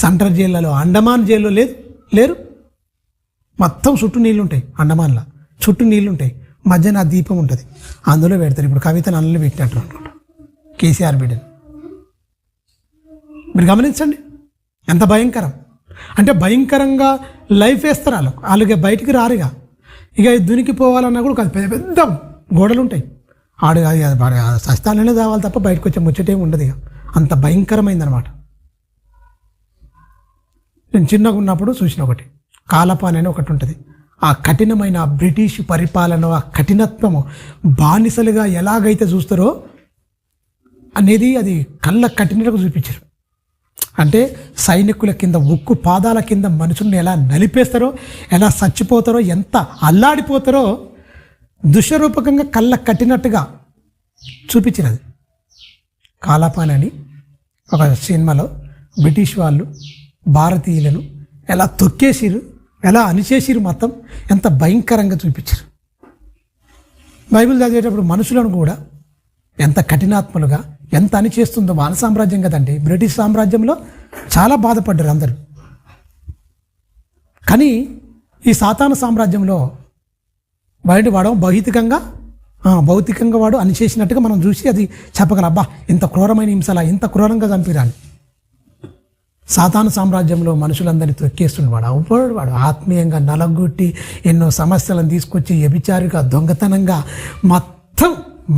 సెంట్రల్ జైళ్ళలో, అండమాన్ జైల్లో లేరు. మొత్తం చుట్టూ నీళ్ళు ఉంటాయి, అండమాన్లో చుట్టూ నీళ్ళు ఉంటాయి, మధ్యన ఆ దీపం ఉంటుంది, అందులో పెడతారు. ఇప్పుడు కవితను అందులో పెట్టినట్టు అనుకుంటా కేసీఆర్ బిడ్డను. మీరు గమనించండి ఎంత భయంకరం అంటే, భయంకరంగా లైఫ్ వేస్తారు వాళ్ళకి బయటికి రారుగా. ఇక దునికిపోవాలన్నా కూడా పెద్ద పెద్ద గోడలు ఉంటాయి. ఆడు సస్తాలనే కావాలి తప్ప బయటకు వచ్చే ముచ్చటేమి ఉండదు. ఇక అంత భయంకరమైందనమాట. నేను చిన్నగా ఉన్నప్పుడు చూసిన ఒకటి, కాలపాని అని ఒకటి ఉంటుంది. ఆ కఠినమైన బ్రిటిష్ పరిపాలన, ఆ కఠినత్వము, బానిసలుగా ఎలాగైతే చూస్తారో అనేది అది కళ్ళ కఠినతగా చూపించారు. అంటే సైనికుల కింద, ఉక్కు పాదాల కింద మనుషుల్ని ఎలా నలిపేస్తారో, ఎలా చచ్చిపోతారో, ఎంత అల్లాడిపోతారో దుష్యరూపకంగా కళ్ళ కట్టినట్టుగా చూపించినది. కాలాపాని అని ఒక సినిమాలో బ్రిటిష్ వాళ్ళు భారతీయులను ఎలా తొక్కేసిరు, ఎలా అణిచేసిరు, మొత్తం ఎంత భయంకరంగా చూపించారు. బైబిల్ చదివేటప్పుడు మనుషులను కూడా ఎంత కఠినాత్మలుగా, ఎంత అణిచేస్తుందో. వాన సామ్రాజ్యం కదండి, బ్రిటిష్ సామ్రాజ్యంలో చాలా బాధపడ్డారు అందరూ. కానీ ఈ సాతాను సామ్రాజ్యంలో బయట వాడు భౌతికంగా వాడు అణిచేసినట్టుగా మనం చూసి అది చెప్పగలం. అబ్బా ఇంత క్రూరమైన హింసలా, ఇంత క్రూరంగా చంపిరాని. సాతాను సామ్రాజ్యంలో మనుషులందరినీ తొక్కేస్తున్నాడు. వాడు ఆత్మీయంగా నలగొట్టి ఎన్నో సమస్యలను తీసుకొచ్చి వ్యభిచారిగా, దొంగతనంగా మొత్తం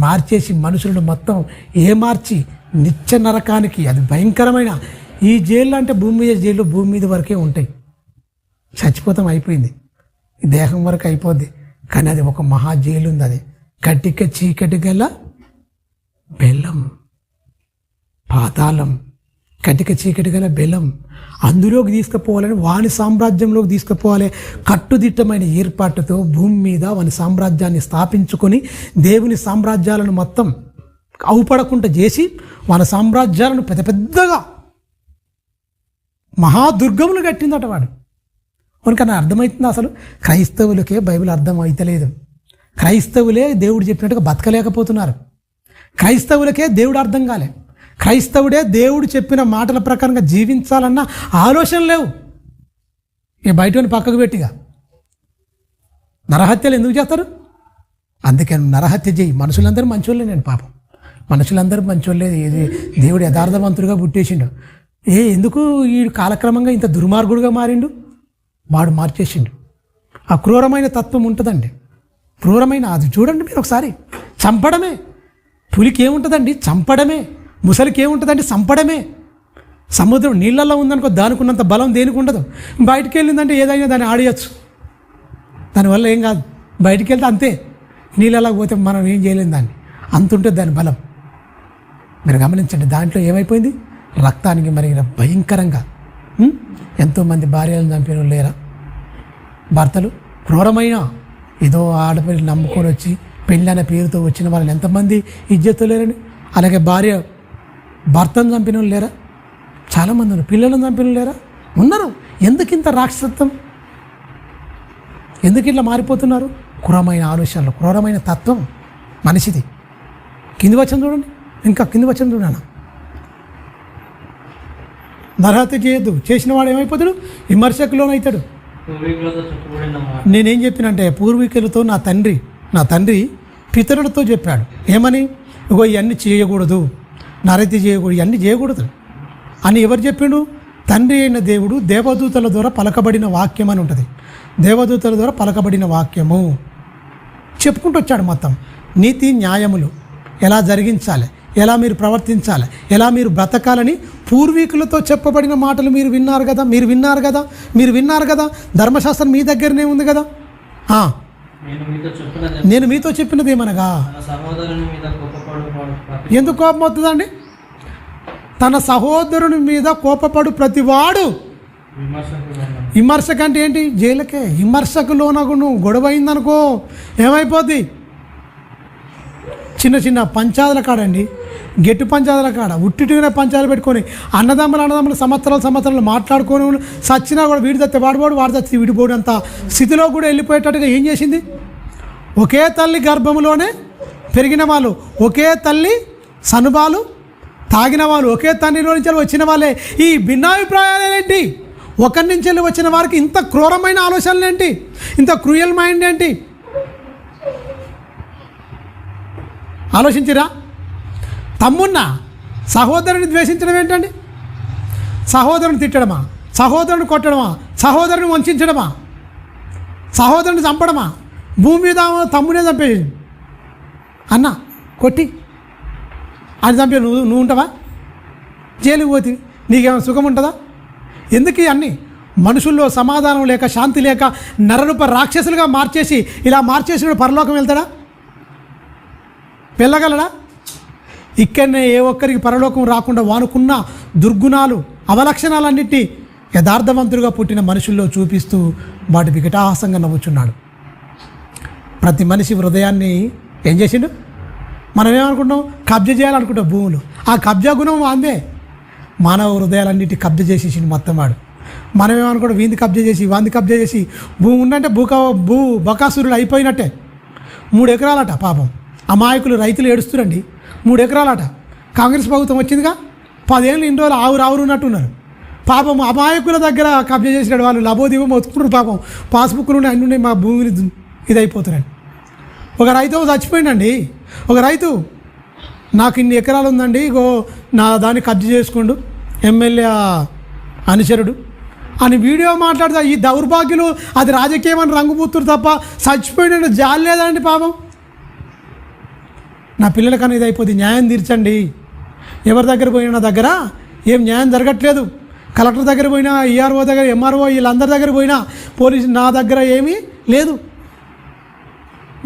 మార్చేసి మనుషులను మొత్తం ఏమార్చి నిత్య నరకానికి, అది భయంకరమైన. ఈ జైళ్ళు అంటే భూమి మీద జైలు, భూమి మీద వరకే ఉంటాయి. చచ్చిపోతాం, అయిపోయింది, ఈ దేహం వరకు అయిపోద్ది. కానీ అది ఒక మహా జైలు ఉంది. అది కటిక చీకటి గల బెల్లం, పాతాళం, కటిక చీకటి గల బెల్లం. అందులోకి తీసుకుపోవాలని, వాని సామ్రాజ్యంలోకి తీసుకుపోవాలి. కట్టుదిట్టమైన ఏర్పాటుతో భూమి మీద వాని సామ్రాజ్యాన్ని స్థాపించుకొని దేవుని సామ్రాజ్యాలను మొత్తం అవుపడకుండా చేసి, వాని సామ్రాజ్యాలను పెద్ద పెద్దగా మహాదుర్గములు కట్టిందట వాడు. మనకన్నా అర్థమవుతుంది? అసలు క్రైస్తవులకే బైబిల్ అర్థం అవుతలేదు. క్రైస్తవులే దేవుడు చెప్పినట్టుగా బతకలేకపోతున్నారు. క్రైస్తవులకే దేవుడు అర్థం కాలే. క్రైస్తవుడే దేవుడు చెప్పిన మాటల ప్రకారంగా జీవించాలన్న ఆలోచన లేవు. ఇక బయటని పక్కకు పెట్టిగా నరహత్యలు ఎందుకు చేస్తారు? అందుకే నరహత్య చేయి. మనుషులందరూ మంచోళ్ళే. నేను పాపం మనుషులందరూ మంచోళ్ళే. దేవుడు యథార్థవంతుడిగా పుట్టేసిండు. ఎందుకు ఈ కాలక్రమంగా ఇంత దుర్మార్గుడుగా మారిండు? వాడు మార్చేసిండు. ఆ క్రూరమైన తత్వం ఉంటుందండి, క్రూరమైన. అది చూడండి మీరు ఒకసారి. చంపడమే. పులికి ఏముంటుందండి? చంపడమే. ముసలికి ఏముంటుందండి? చంపడమే. సముద్రం నీళ్ళల్లో ఉందనుకో, దానికి ఉన్నంత బలం దేనికి ఉండదు. బయటికి వెళ్ళిందంటే ఏదైనా దాన్ని ఆడేయచ్చు, దానివల్ల ఏం కాదు. బయటికి వెళ్తే అంతే, నీళ్ళలోకి పోతే మనం ఏం చేయలేం దాన్ని. అంతుంటే దాని బలం. మీరు గమనించండి, దాంట్లో ఏమైపోయింది? రక్తానికి మరిగిన భయంకరంగా. ఎంతోమంది భార్యలను చంపిన లేరా? భర్తలు క్రూరమైన ఏదో ఆడపిల్లలు నమ్ముకొని వచ్చి పెళ్ళి అనే పేరుతో వచ్చిన వాళ్ళని ఎంతమంది ఇజ్జత్తు లేరని. అలాగే భార్య భర్తను చంపిన వాళ్ళు లేరా? చాలామంది ఉన్నారు. పిల్లలను చంపిన లేరా? ఉన్నారు. ఎందుకు ఇంత రాక్షసత్వం? ఎందుకు ఇట్లా మారిపోతున్నారు? క్రూరమైన ఆలోచనలు, క్రూరమైన తత్వం మనిషిది. కింది వచ్చని చూడండి, ఇంకా కింది వచ్చని చూడనా. నరహత్య చేయొద్దు, చేసిన వాడు ఏమైపోతాడు? విమర్శకులోనవుతాడు. నేనేం చెప్పినంటే, పూర్వీకులతో నా తండ్రి పితరులతో చెప్పాడు. ఏమని? ఇగో ఇవన్నీ చేయకూడదు, నరహత్య చేయకూడదు, ఇవన్నీ చేయకూడదు అని ఎవరు చెప్పిండు? తండ్రి అయిన దేవుడు దేవదూతల ద్వారా పలకబడిన వాక్యం అని ఉంటుంది. దేవదూతల ద్వారా పలకబడిన వాక్యము చెప్పుకుంటూ వచ్చాడు. మొత్తం నీతి న్యాయములు ఎలా జరిగించాలి, ఎలా మీరు ప్రవర్తించాలి, ఎలా మీరు బ్రతకాలని పూర్వీకులతో చెప్పబడిన మాటలు మీరు విన్నారు కదా. ధర్మశాస్త్రం మీ దగ్గరనే ఉంది కదా. నేను మీతో చెప్పినది ఏమనగా, ఎందుకు కోపం అవుతుందండి? తన సహోదరుని మీద కోపపడు ప్రతివాడు విమర్శకు అంటే ఏంటి? జైలకే. విమర్శకులోనకు నువ్వు గొడవ అయిందనుకో ఏమైపోద్ది? చిన్న చిన్న పంచాయతీల కాడండి, గెట్టు పంచాయతీల కాడ ఉట్టిటిగానే పంచాయతీలు పెట్టుకొని అన్నదమ్ములు సంవత్సరాలు మాట్లాడుకొని సచ్చినా కూడా వీడి తత్తే వాడు తత్తి విడిపోడు అంత స్థితిలో కూడా వెళ్ళిపోయేటట్టుగా ఏం చేసింది? ఒకే తల్లి గర్భములోనే పెరిగిన వాళ్ళు, ఒకే తల్లి సనుబాలు తాగిన వాళ్ళు, ఒకే తండ్రిలో నుంచి వచ్చిన వాళ్ళే ఈ భిన్నాభిప్రాయాలు ఏంటి? ఒకరి నుంచి వెళ్ళి వచ్చిన వారికి ఇంత క్రూరమైన ఆలోచనలు ఏంటి? ఇంత క్రూయల్ మైండ్ ఏంటి? ఆలోచించిరా? తమ్మున్న సహోదరుని ద్వేషించడం ఏంటండి? సహోదరుని తిట్టడమా? సహోదరుని కొట్టడమా? సహోదరుని వంచడమా? సహోదరుని చంపడమా? భూమి మీద తమ్మునే చంపేసి అన్న కొట్టి అని చంపే నువ్వు ఉంటావా? జైలుకి పోతే నీకేమైనా సుఖం ఉంటుందా? ఎందుకు అన్నీ మనుషుల్లో సమాధానం లేక, శాంతి లేక నరరూప రాక్షసులుగా ఇలా మార్చేసిన పరలోకం వెళ్తాడా? వెళ్ళగలడా? ఇక్కడనే ఏ ఒక్కరికి పరలోకం రాకుండా వానుకున్న దుర్గుణాలు, అవలక్షణాలన్నింటినీ యథార్థవంతులుగా పుట్టిన మనుషుల్లో చూపిస్తూ వాటి వికటాహాసంగా నవ్వుచున్నాడు. ప్రతి మనిషి హృదయాన్ని ఏం చేసిండు? మనం ఏమనుకుంటాం? కబ్జా చేయాలనుకుంటాం భూములు. ఆ కబ్జా గుణం అందే. మానవ హృదయాలన్నిటి కబ్జా చేసేసిండు మొత్తం వాడు. మనం ఏమనుకుంటాం? వాంది కబ్జా చేసి భూమి ఉందంటే బకాసురుడు అయిపోయినట్టే. 3 ఎకరాలట పాపం. అమాయకులు రైతులు ఏడుస్తురండి. 3 ఎకరాలట. కాంగ్రెస్ ప్రభుత్వం వచ్చిందిగా, 10 ఏళ్ళు ఇన్ని రోజులు ఆవురు ఉన్నట్టున్నారు. పాపం అమాయకుల దగ్గర కబ్జా చేసినాడు. వాళ్ళు లబోదివం ఒత్తుకున్నారు పాపం. పాస్బుక్లు అన్నీ ఉన్నాయి, మా భూమిని ఇది అయిపోతున్నాయి. ఒక రైతు చచ్చిపోయిందండి. ఒక రైతు, నాకు ఇన్ని ఎకరాలు ఉందండి, ఇగో నా దాన్ని కబ్జా చేసుకోండు ఎమ్మెల్యే అనుచరుడు అని వీడియో మాట్లాడుతా. ఈ దౌర్భాగ్యులు అది రాజకీయం అని రంగుపూతురు తప్ప చచ్చిపోయిన జాలి లేదండి పాపం. నా పిల్లలకన్నా ఇది అయిపోతుంది, న్యాయం తీర్చండి. ఎవరి దగ్గర పోయినా నా దగ్గర ఏం న్యాయం జరగట్లేదు. కలెక్టర్ దగ్గర పోయినా, ఈఆర్ఓ దగ్గర, ఎంఆర్ఓ వీళ్ళందరి దగ్గర పోయినా, పోలీసు నా దగ్గర ఏమీ లేదు.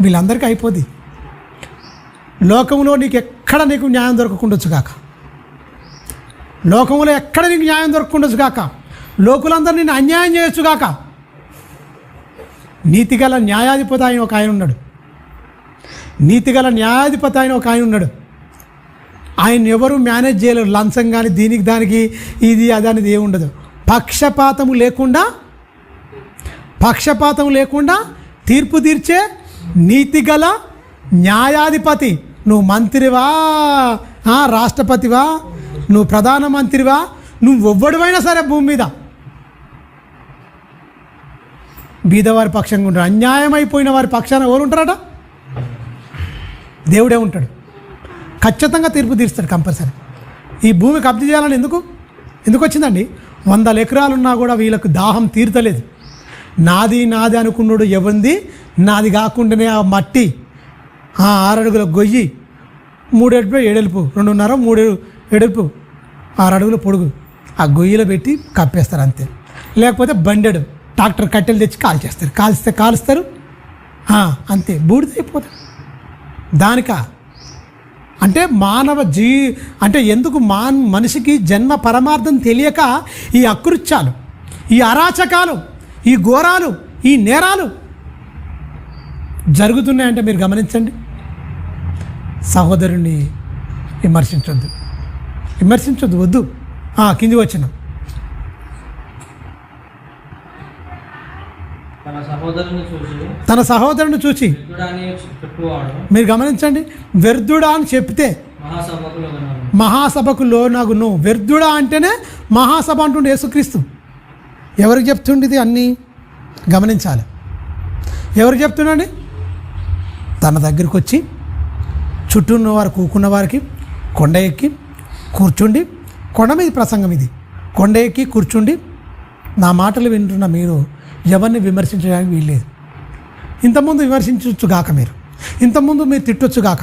వీళ్ళందరికీ అయిపోద్ది. లోకంలో నీకు న్యాయం దొరకకుండొచ్చు కాక, లోకంలో ఎక్కడ నీకు న్యాయం దొరకకుండొచ్చు కాక, లోకులందరూ నిన్ను అన్యాయం చేయొచ్చు కాక. నీతిగల న్యాయాధిపతి ఆయన ఒక ఆయన ఉన్నాడు. ఆయన ఎవరు మేనేజ్ చేయలేరు. లంచం కానీ దీనికి దానికి ఇది అదనేది ఏముండదు. పక్షపాతం లేకుండా తీర్పు తీర్చే నీతిగల న్యాయాధిపతి. నువ్వు మంత్రివా, రాష్ట్రపతివా, నువ్వు ప్రధానమంత్రివా, నువ్వు ఎవ్వడివైనా సరే భూమి మీద బీదవారి పక్షంగా ఉంటాడు. అన్యాయమైపోయిన వారి పక్షాన ఎవరు ఉంటారట? దేవుడే ఉంటాడు. ఖచ్చితంగా తీర్పు తీరుస్తాడు కంపల్సరీ. ఈ భూమి కబ్జా చేయాలని ఎందుకు వచ్చిందండి? 100 ఎకరాలున్నా కూడా వీళ్ళకు దాహం తీర్తలేదు. నాది అనుకున్నాడు ఎవరిది నాది కాకుండానే ఆ మట్టి 6 అడుగుల గొయ్యి, 3 అడుగులు 7 ఎలుపు, 2.5 3 ఎడుపు, 6 అడుగుల పొడుగు ఆ గొయ్యిలో పెట్టి కప్పేస్తారు అంతే. లేకపోతే బండెడు ట్రాక్టర్ కట్టెలు తెచ్చి కాల్స్తారు అంతే. బూడిదైపోతుంది. దానికా అంటే అంటే ఎందుకు మనిషికి జన్మ పరమార్థం తెలియక ఈ అకృత్యాలు, ఈ అరాచకాలు, ఈ ఘోరాలు, ఈ నేరాలు జరుగుతున్నాయంటే మీరు గమనించండి. సహోదరుని విమర్శించొద్దు, వద్దు. కింది వచ్చిన తన సహోదరుని చూసి మీరు గమనించండి, వ్యర్థుడా అని చెప్తే మహాసభకు లోనగును. వ్యర్థుడా అంటేనే మహాసభ అంటుండే యేసుక్రీస్తు. ఎవరికి చెప్తుండేది అన్నీ గమనించాలి. ఎవరికి చెప్తున్నాండి? తన దగ్గరికి వచ్చి చుట్టూ ఉన్నవారు కూకున్న వారికి కొండ ఎక్కి కూర్చుండి, కొండ మీద ప్రసంగం ఇది, కొండ ఎక్కి కూర్చుండి నా మాటలు వింటున్న మీరు ఎవరిని విమర్శించడానికి వీల్లేదు. ఇంతకుముందు విమర్శించవచ్చు గాక, ఇంతకుముందు మీరు తిట్టొచ్చు గాక,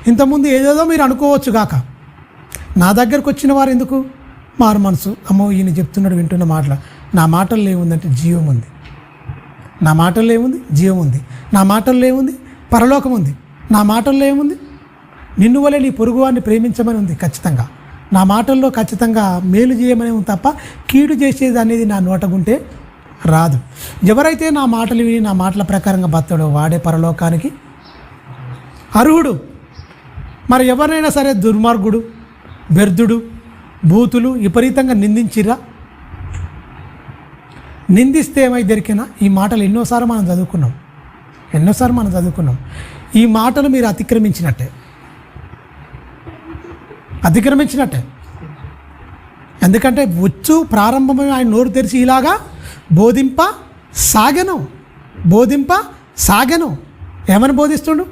ఇంతకుముందు ఏదేదో మీరు అనుకోవచ్చు గాక. నా దగ్గరకు వచ్చిన వారు ఎందుకు మారు మనసు, అమ్మో ఈయన చెప్తున్నాడు వింటున్న మాటలు, నా మాటల్లో ఏముందంటే జీవం ఉంది, నా మాటల్లో ఏముంది జీవం ఉంది, నా మాటల్లో ఏముంది పరలోకం ఉంది, నా మాటల్లో ఏముంది నిన్ను వలె నీ పొరుగువాడిని ప్రేమించమని ఉంది. ఖచ్చితంగా నా మాటల్లో ఖచ్చితంగా మేలు చేయమని ఉంది తప్ప కీడు చేసేది అనేది నా నోటగుంటే రాదు. ఎవరైతే నా మాటలు విని నా మాటల ప్రకారంగా బతాడో వాడే పరలోకానికి అర్హుడు. మరి ఎవరైనా సరే దుర్మార్గుడు, వ్యర్థుడు, బూతులు విపరీతంగా నిందిస్తే ఏమై దొరికినా ఈ మాటలు ఎన్నోసార్లు మనం చదువుకున్నాం. ఈ మాటలు మీరు అతిక్రమించినట్టే. ఎందుకంటే వచ్చు ప్రారంభమై ఆయన నోరు తెరిచి ఇలాగా బోధింప సాగెను. ఏమని బోధిస్తుండు?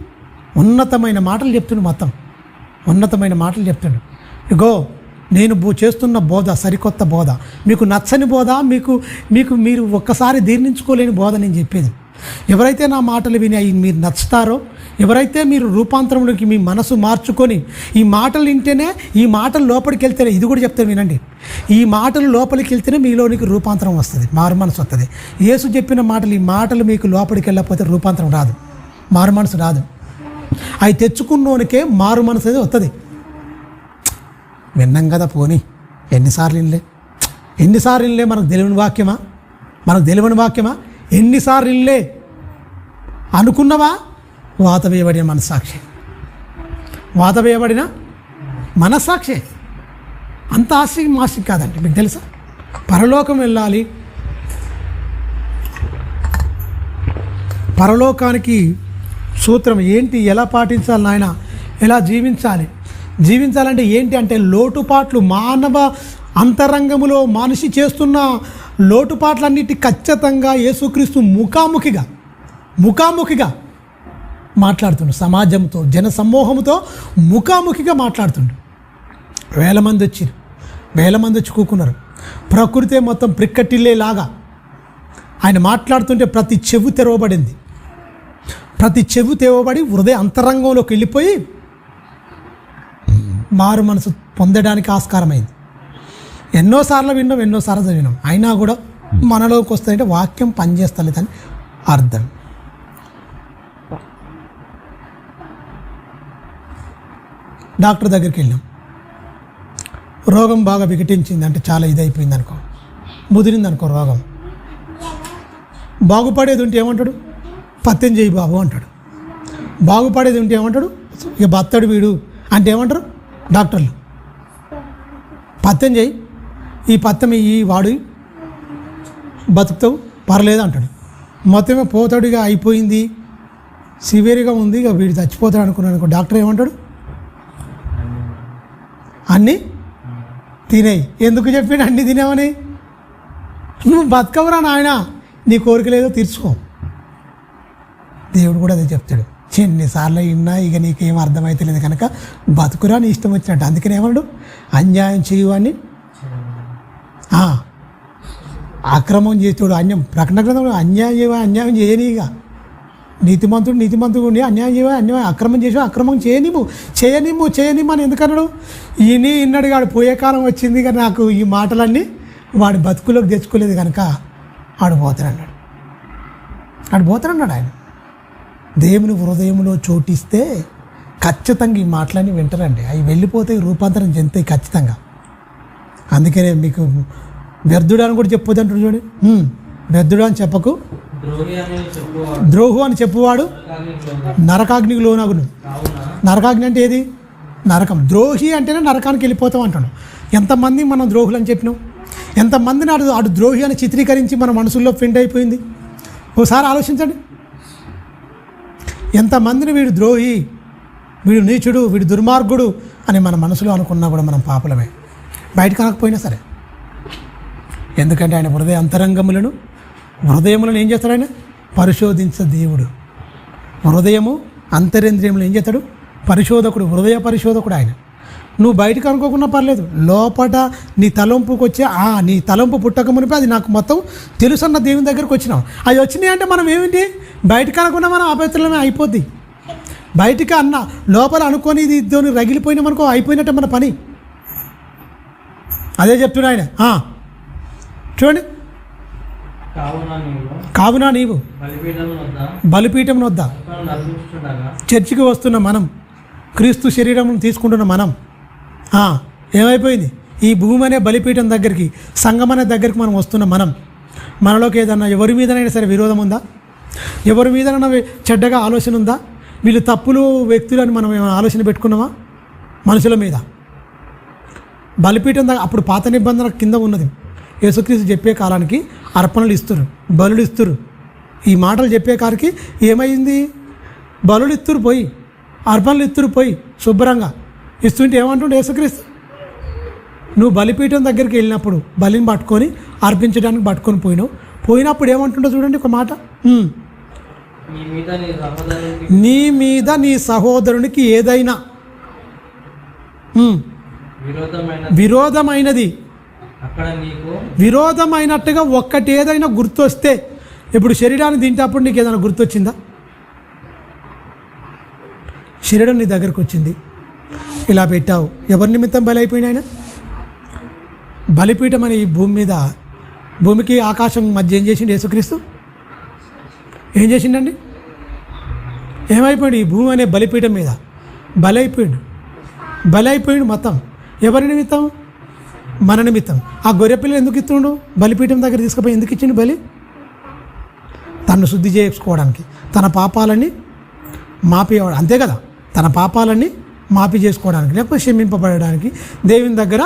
ఉన్నతమైన మాటలు చెప్తుండు. మొత్తం ఉన్నతమైన మాటలు చెప్తుండు. ఇగో నేను చేస్తున్న బోధ సరికొత్త బోధ, మీకు నచ్చని బోధ, మీరు ఒక్కసారి జీర్ణించుకోలేని బోధ నేను చెప్పేది. ఎవరైతే నా మాటలు విని అవి మీరు నచ్చుతారో, ఎవరైతే మీరు రూపాంతరంలోకి మీ మనసు మార్చుకొని ఈ మాటలు వింటేనే, ఈ మాటలు లోపలికి వెళ్తేనే, ఇది కూడా చెప్తాను వినండి, ఈ మాటలు లోపలికి వెళ్తేనే మీలోనికి రూపాంతరం వస్తుంది, మారు మనసు వస్తుంది. యేసు చెప్పిన మాటలు, ఈ మాటలు మీకు లోపలికి వెళ్ళకపోతే రూపాంతరం రాదు, మారు మనసు రాదు. అవి తెచ్చుకున్నోనికే మారు మనసు అనేది వస్తుంది. విన్నాం కదా, పోనీ ఎన్నిసార్లు ఇల్లే మనకు తెలియని వాక్యమా ఎన్నిసార్లు ఇల్లే అనుకున్నవా? వాత వేయబడిన మనస్సాక్షి అంత మాసి కాదండి. మీకు తెలుసా, పరలోకం వెళ్ళాలి, పరలోకానికి సూత్రం ఏంటి, ఎలా పాటించాలి నాయన, ఎలా జీవించాలంటే ఏంటి అంటే లోటుపాట్లు, మానవ అంతరంగములో మనిషి చేస్తున్న లోటుపాట్లన్నిటి ఖచ్చితంగా యేసుక్రీస్తు ముఖాముఖిగా మాట్లాడుతుండు. సమాజంతో, జన సమూహంతో ముఖాముఖిగా మాట్లాడుతుండు. వేల మంది వచ్చి కూకున్నారు. ప్రకృతే మొత్తం ప్రిక్కటిల్లేలాగా ఆయన మాట్లాడుతుంటే ప్రతి చెవు తెరవబడి హృదయ అంతరంగంలోకి వెళ్ళిపోయి మారు మనసు పొందడానికి ఆస్కారమైంది. ఎన్నోసార్లు చదివినాం, అయినా కూడా మనలోకి వస్తుందంటే వాక్యం పనిచేస్తలేదని అర్థం. డాక్టర్ దగ్గరికి వెళ్ళాం, రోగం బాగా వికటించింది అంటే చాలా ఇదైపోయింది అనుకో, ముదిరిందనుకో రోగం, బాగుపడేది ఉంటే ఏమంటాడు? పత్యం చేయి బాబు అంటాడు. బాగుపడేది ఉంటే ఏమంటాడు? ఇక బత్తడు వీడు అంటే ఏమంటారు డాక్టర్లు? పత్యం చేయి, ఈ పత్యం ఈ వాడు బతుకుతావు పర్లేదు అంటాడు. మొత్తమే పోతాడు, ఇక అయిపోయింది, సివియర్గా ఉంది, ఇక వీడు చచ్చిపోతాడు అనుకున్నాను అనుకో, డాక్టర్ ఏమంటాడు? అన్నీ తినేయి. ఎందుకు చెప్పాడు అన్నీ తినేవని? నువ్వు బతకవురా నాయన, నీ కోరిక లేదో తీర్చుకో. దేవుడు కూడా అదే చెప్తాడు. ఎన్నిసార్లు విన్నా ఇక నీకేం అర్థమైతలేదు కనుక బతుకురా నీ ఇష్టం వచ్చినట్టు. అందుకని ఏమన్నాడు? అన్యాయం చేయవని, అక్రమం చేస్తాడు, ప్రకటన గ్రంథంలో అన్యాయం చేయనిగా, నీతిమంతుడు ఉండి అన్యాయం అక్రమం చేసావు, అక్రమం చేయనిమ్ము అని ఎందుకన్నాడు? ఇన్నాడు వాడు పోయే కాలం వచ్చింది కానీ నాకు ఈ మాటలన్నీ వాడి బతుకులోకి తెచ్చుకోలేదు కనుక ఆడు పోతాడన్నాడు ఆయన. దేవుని హృదయంలో చోటిస్తే ఖచ్చితంగా ఈ మాటలన్నీ వింటారండి. అవి వెళ్ళిపోతాయి, రూపాంతరం చెందుతాయి ఖచ్చితంగా. అందుకనే మీకు వ్యర్థుడు అని కూడా చెప్పొద్దు అంటారు చూడండి. వ్యర్థుడు అని చెప్పకు, ద్రోహు అని చెప్పువాడు నరకాగ్నికి లోనగును. నరకాగ్ని అంటే ఏది? నరకం. ద్రోహి అంటేనే నరకానికి వెళ్ళిపోతాం అంటాడు. ఎంతమంది మనం ద్రోహులు అని చెప్పినాం, ఎంతమందిని ఆడు ద్రోహి అని చిత్రీకరించి మన మనసుల్లో ఫిండ్ అయిపోయింది. ఓసారి ఆలోచించండి. ఎంతమందిని వీడు ద్రోహి, వీడు నీచుడు, వీడు దుర్మార్గుడు అని మన మనసులో అనుకున్నా కూడా మనం పాపలమే, బయట కనకపోయినా సరే. ఎందుకంటే ఆయన హృదయములను ఏం చేస్తాడు? ఆయన పరిశోధించ దేవుడు. హృదయము అంతరేంద్రియములు ఏం చేస్తాడు? పరిశోధకుడు, హృదయ పరిశోధకుడు ఆయన. నువ్వు బయటకు అనుకోకున్నా పర్లేదు, లోపల నీ తలంపుకి వచ్చే నీ తలంపు పుట్టక మునిపే అది నాకు మొత్తం తెలుసన్న దేవుని దగ్గరకు వచ్చినాం. అవి వచ్చినాయి అంటే మనం ఏమిటి? బయటకు అనుకున్నా మనం అపవిత్రమే అయిపోద్ది. బయటికి లోపల అనుకొని ఇది ఇద్దరు రగిలిపోయినామనుకో అయిపోయినట్టే మన పని. అదే చెప్తున్నా ఆయన. చూడండి, కావున నీవు బలిపీఠం వద్ద చర్చికి వస్తున్న మనం, క్రీస్తు శరీరం తీసుకుంటున్న మనం ఏమైపోయింది? ఈ భూమి అనే బలిపీఠం దగ్గరికి, సంఘం అనే దగ్గరికి మనం వస్తున్న మనలోకి ఏదన్నా ఎవరి మీదనైనా సరే విరోధం ఉందా? ఎవరి మీదనైనా చెడ్డగా ఆలోచన ఉందా? వీళ్ళు తప్పులు వ్యక్తులు అని మనం ఏమైనా ఆలోచన పెట్టుకున్నామా మనుషుల మీద? బలిపీఠం దగ్గర అప్పుడు పాత నిబంధన కింద ఉన్నది. యేసుక్రీస్తు చెప్పే కాలానికి అర్పణలు ఇస్తురు, బలులు ఇస్తురు. ఈ మాటలు చెప్పే కాడికి ఏమైంది? బలులు ఇస్తురు పోయి, అర్పణలు ఇస్తురు పోయి, శుభ్రంగా ఇస్తుంటే ఏమంటుండే యేసుక్రీస్తు? నువ్వు బలిపీఠం దగ్గరికి వెళ్ళినప్పుడు బలిని పట్టుకొని అర్పించడానికి పట్టుకొని పోయినప్పుడు ఏమంటుండో చూడండి ఒక మాట. నీ మీద నీ సహోదరునికి ఏదైనా విరోధమైనది, విరోధమైనట్టుగా ఒక్కటి ఏదైనా గుర్తొస్తే, ఇప్పుడు శరీరాన్ని తింటప్పుడు నీకు ఏదైనా గుర్తొచ్చిందా? శరీరం నీ దగ్గరకు వచ్చింది, ఇలా పెట్టావు, ఎవరి నిమిత్తం బలి అయిపోయినాయన? బలిపీఠం అనే ఈ భూమికి ఆకాశం మధ్య ఏం చేసిండు యేసుక్రీస్తు? ఏం చేసిండండి? ఏమైపోయాడు? ఈ భూమి అనే బలిపీఠం మీద బలైపోయాడు మొత్తం. ఎవరి నిమిత్తం? మన నిమిత్తం. ఆ గొర్రెపిల్ల ఎందుకు ఇస్తుండు? బలిపీఠం దగ్గర తీసుకుపోయి ఎందుకు ఇచ్చిండు బలి? తను శుద్ధి చేసుకోవడానికి, తన పాపాలన్నీ మాపేవాడు, అంతే కదా, తన పాపాలన్నీ మాపి చేసుకోవడానికి, లేకపోతే క్షమింపబడడానికి, దేవుని దగ్గర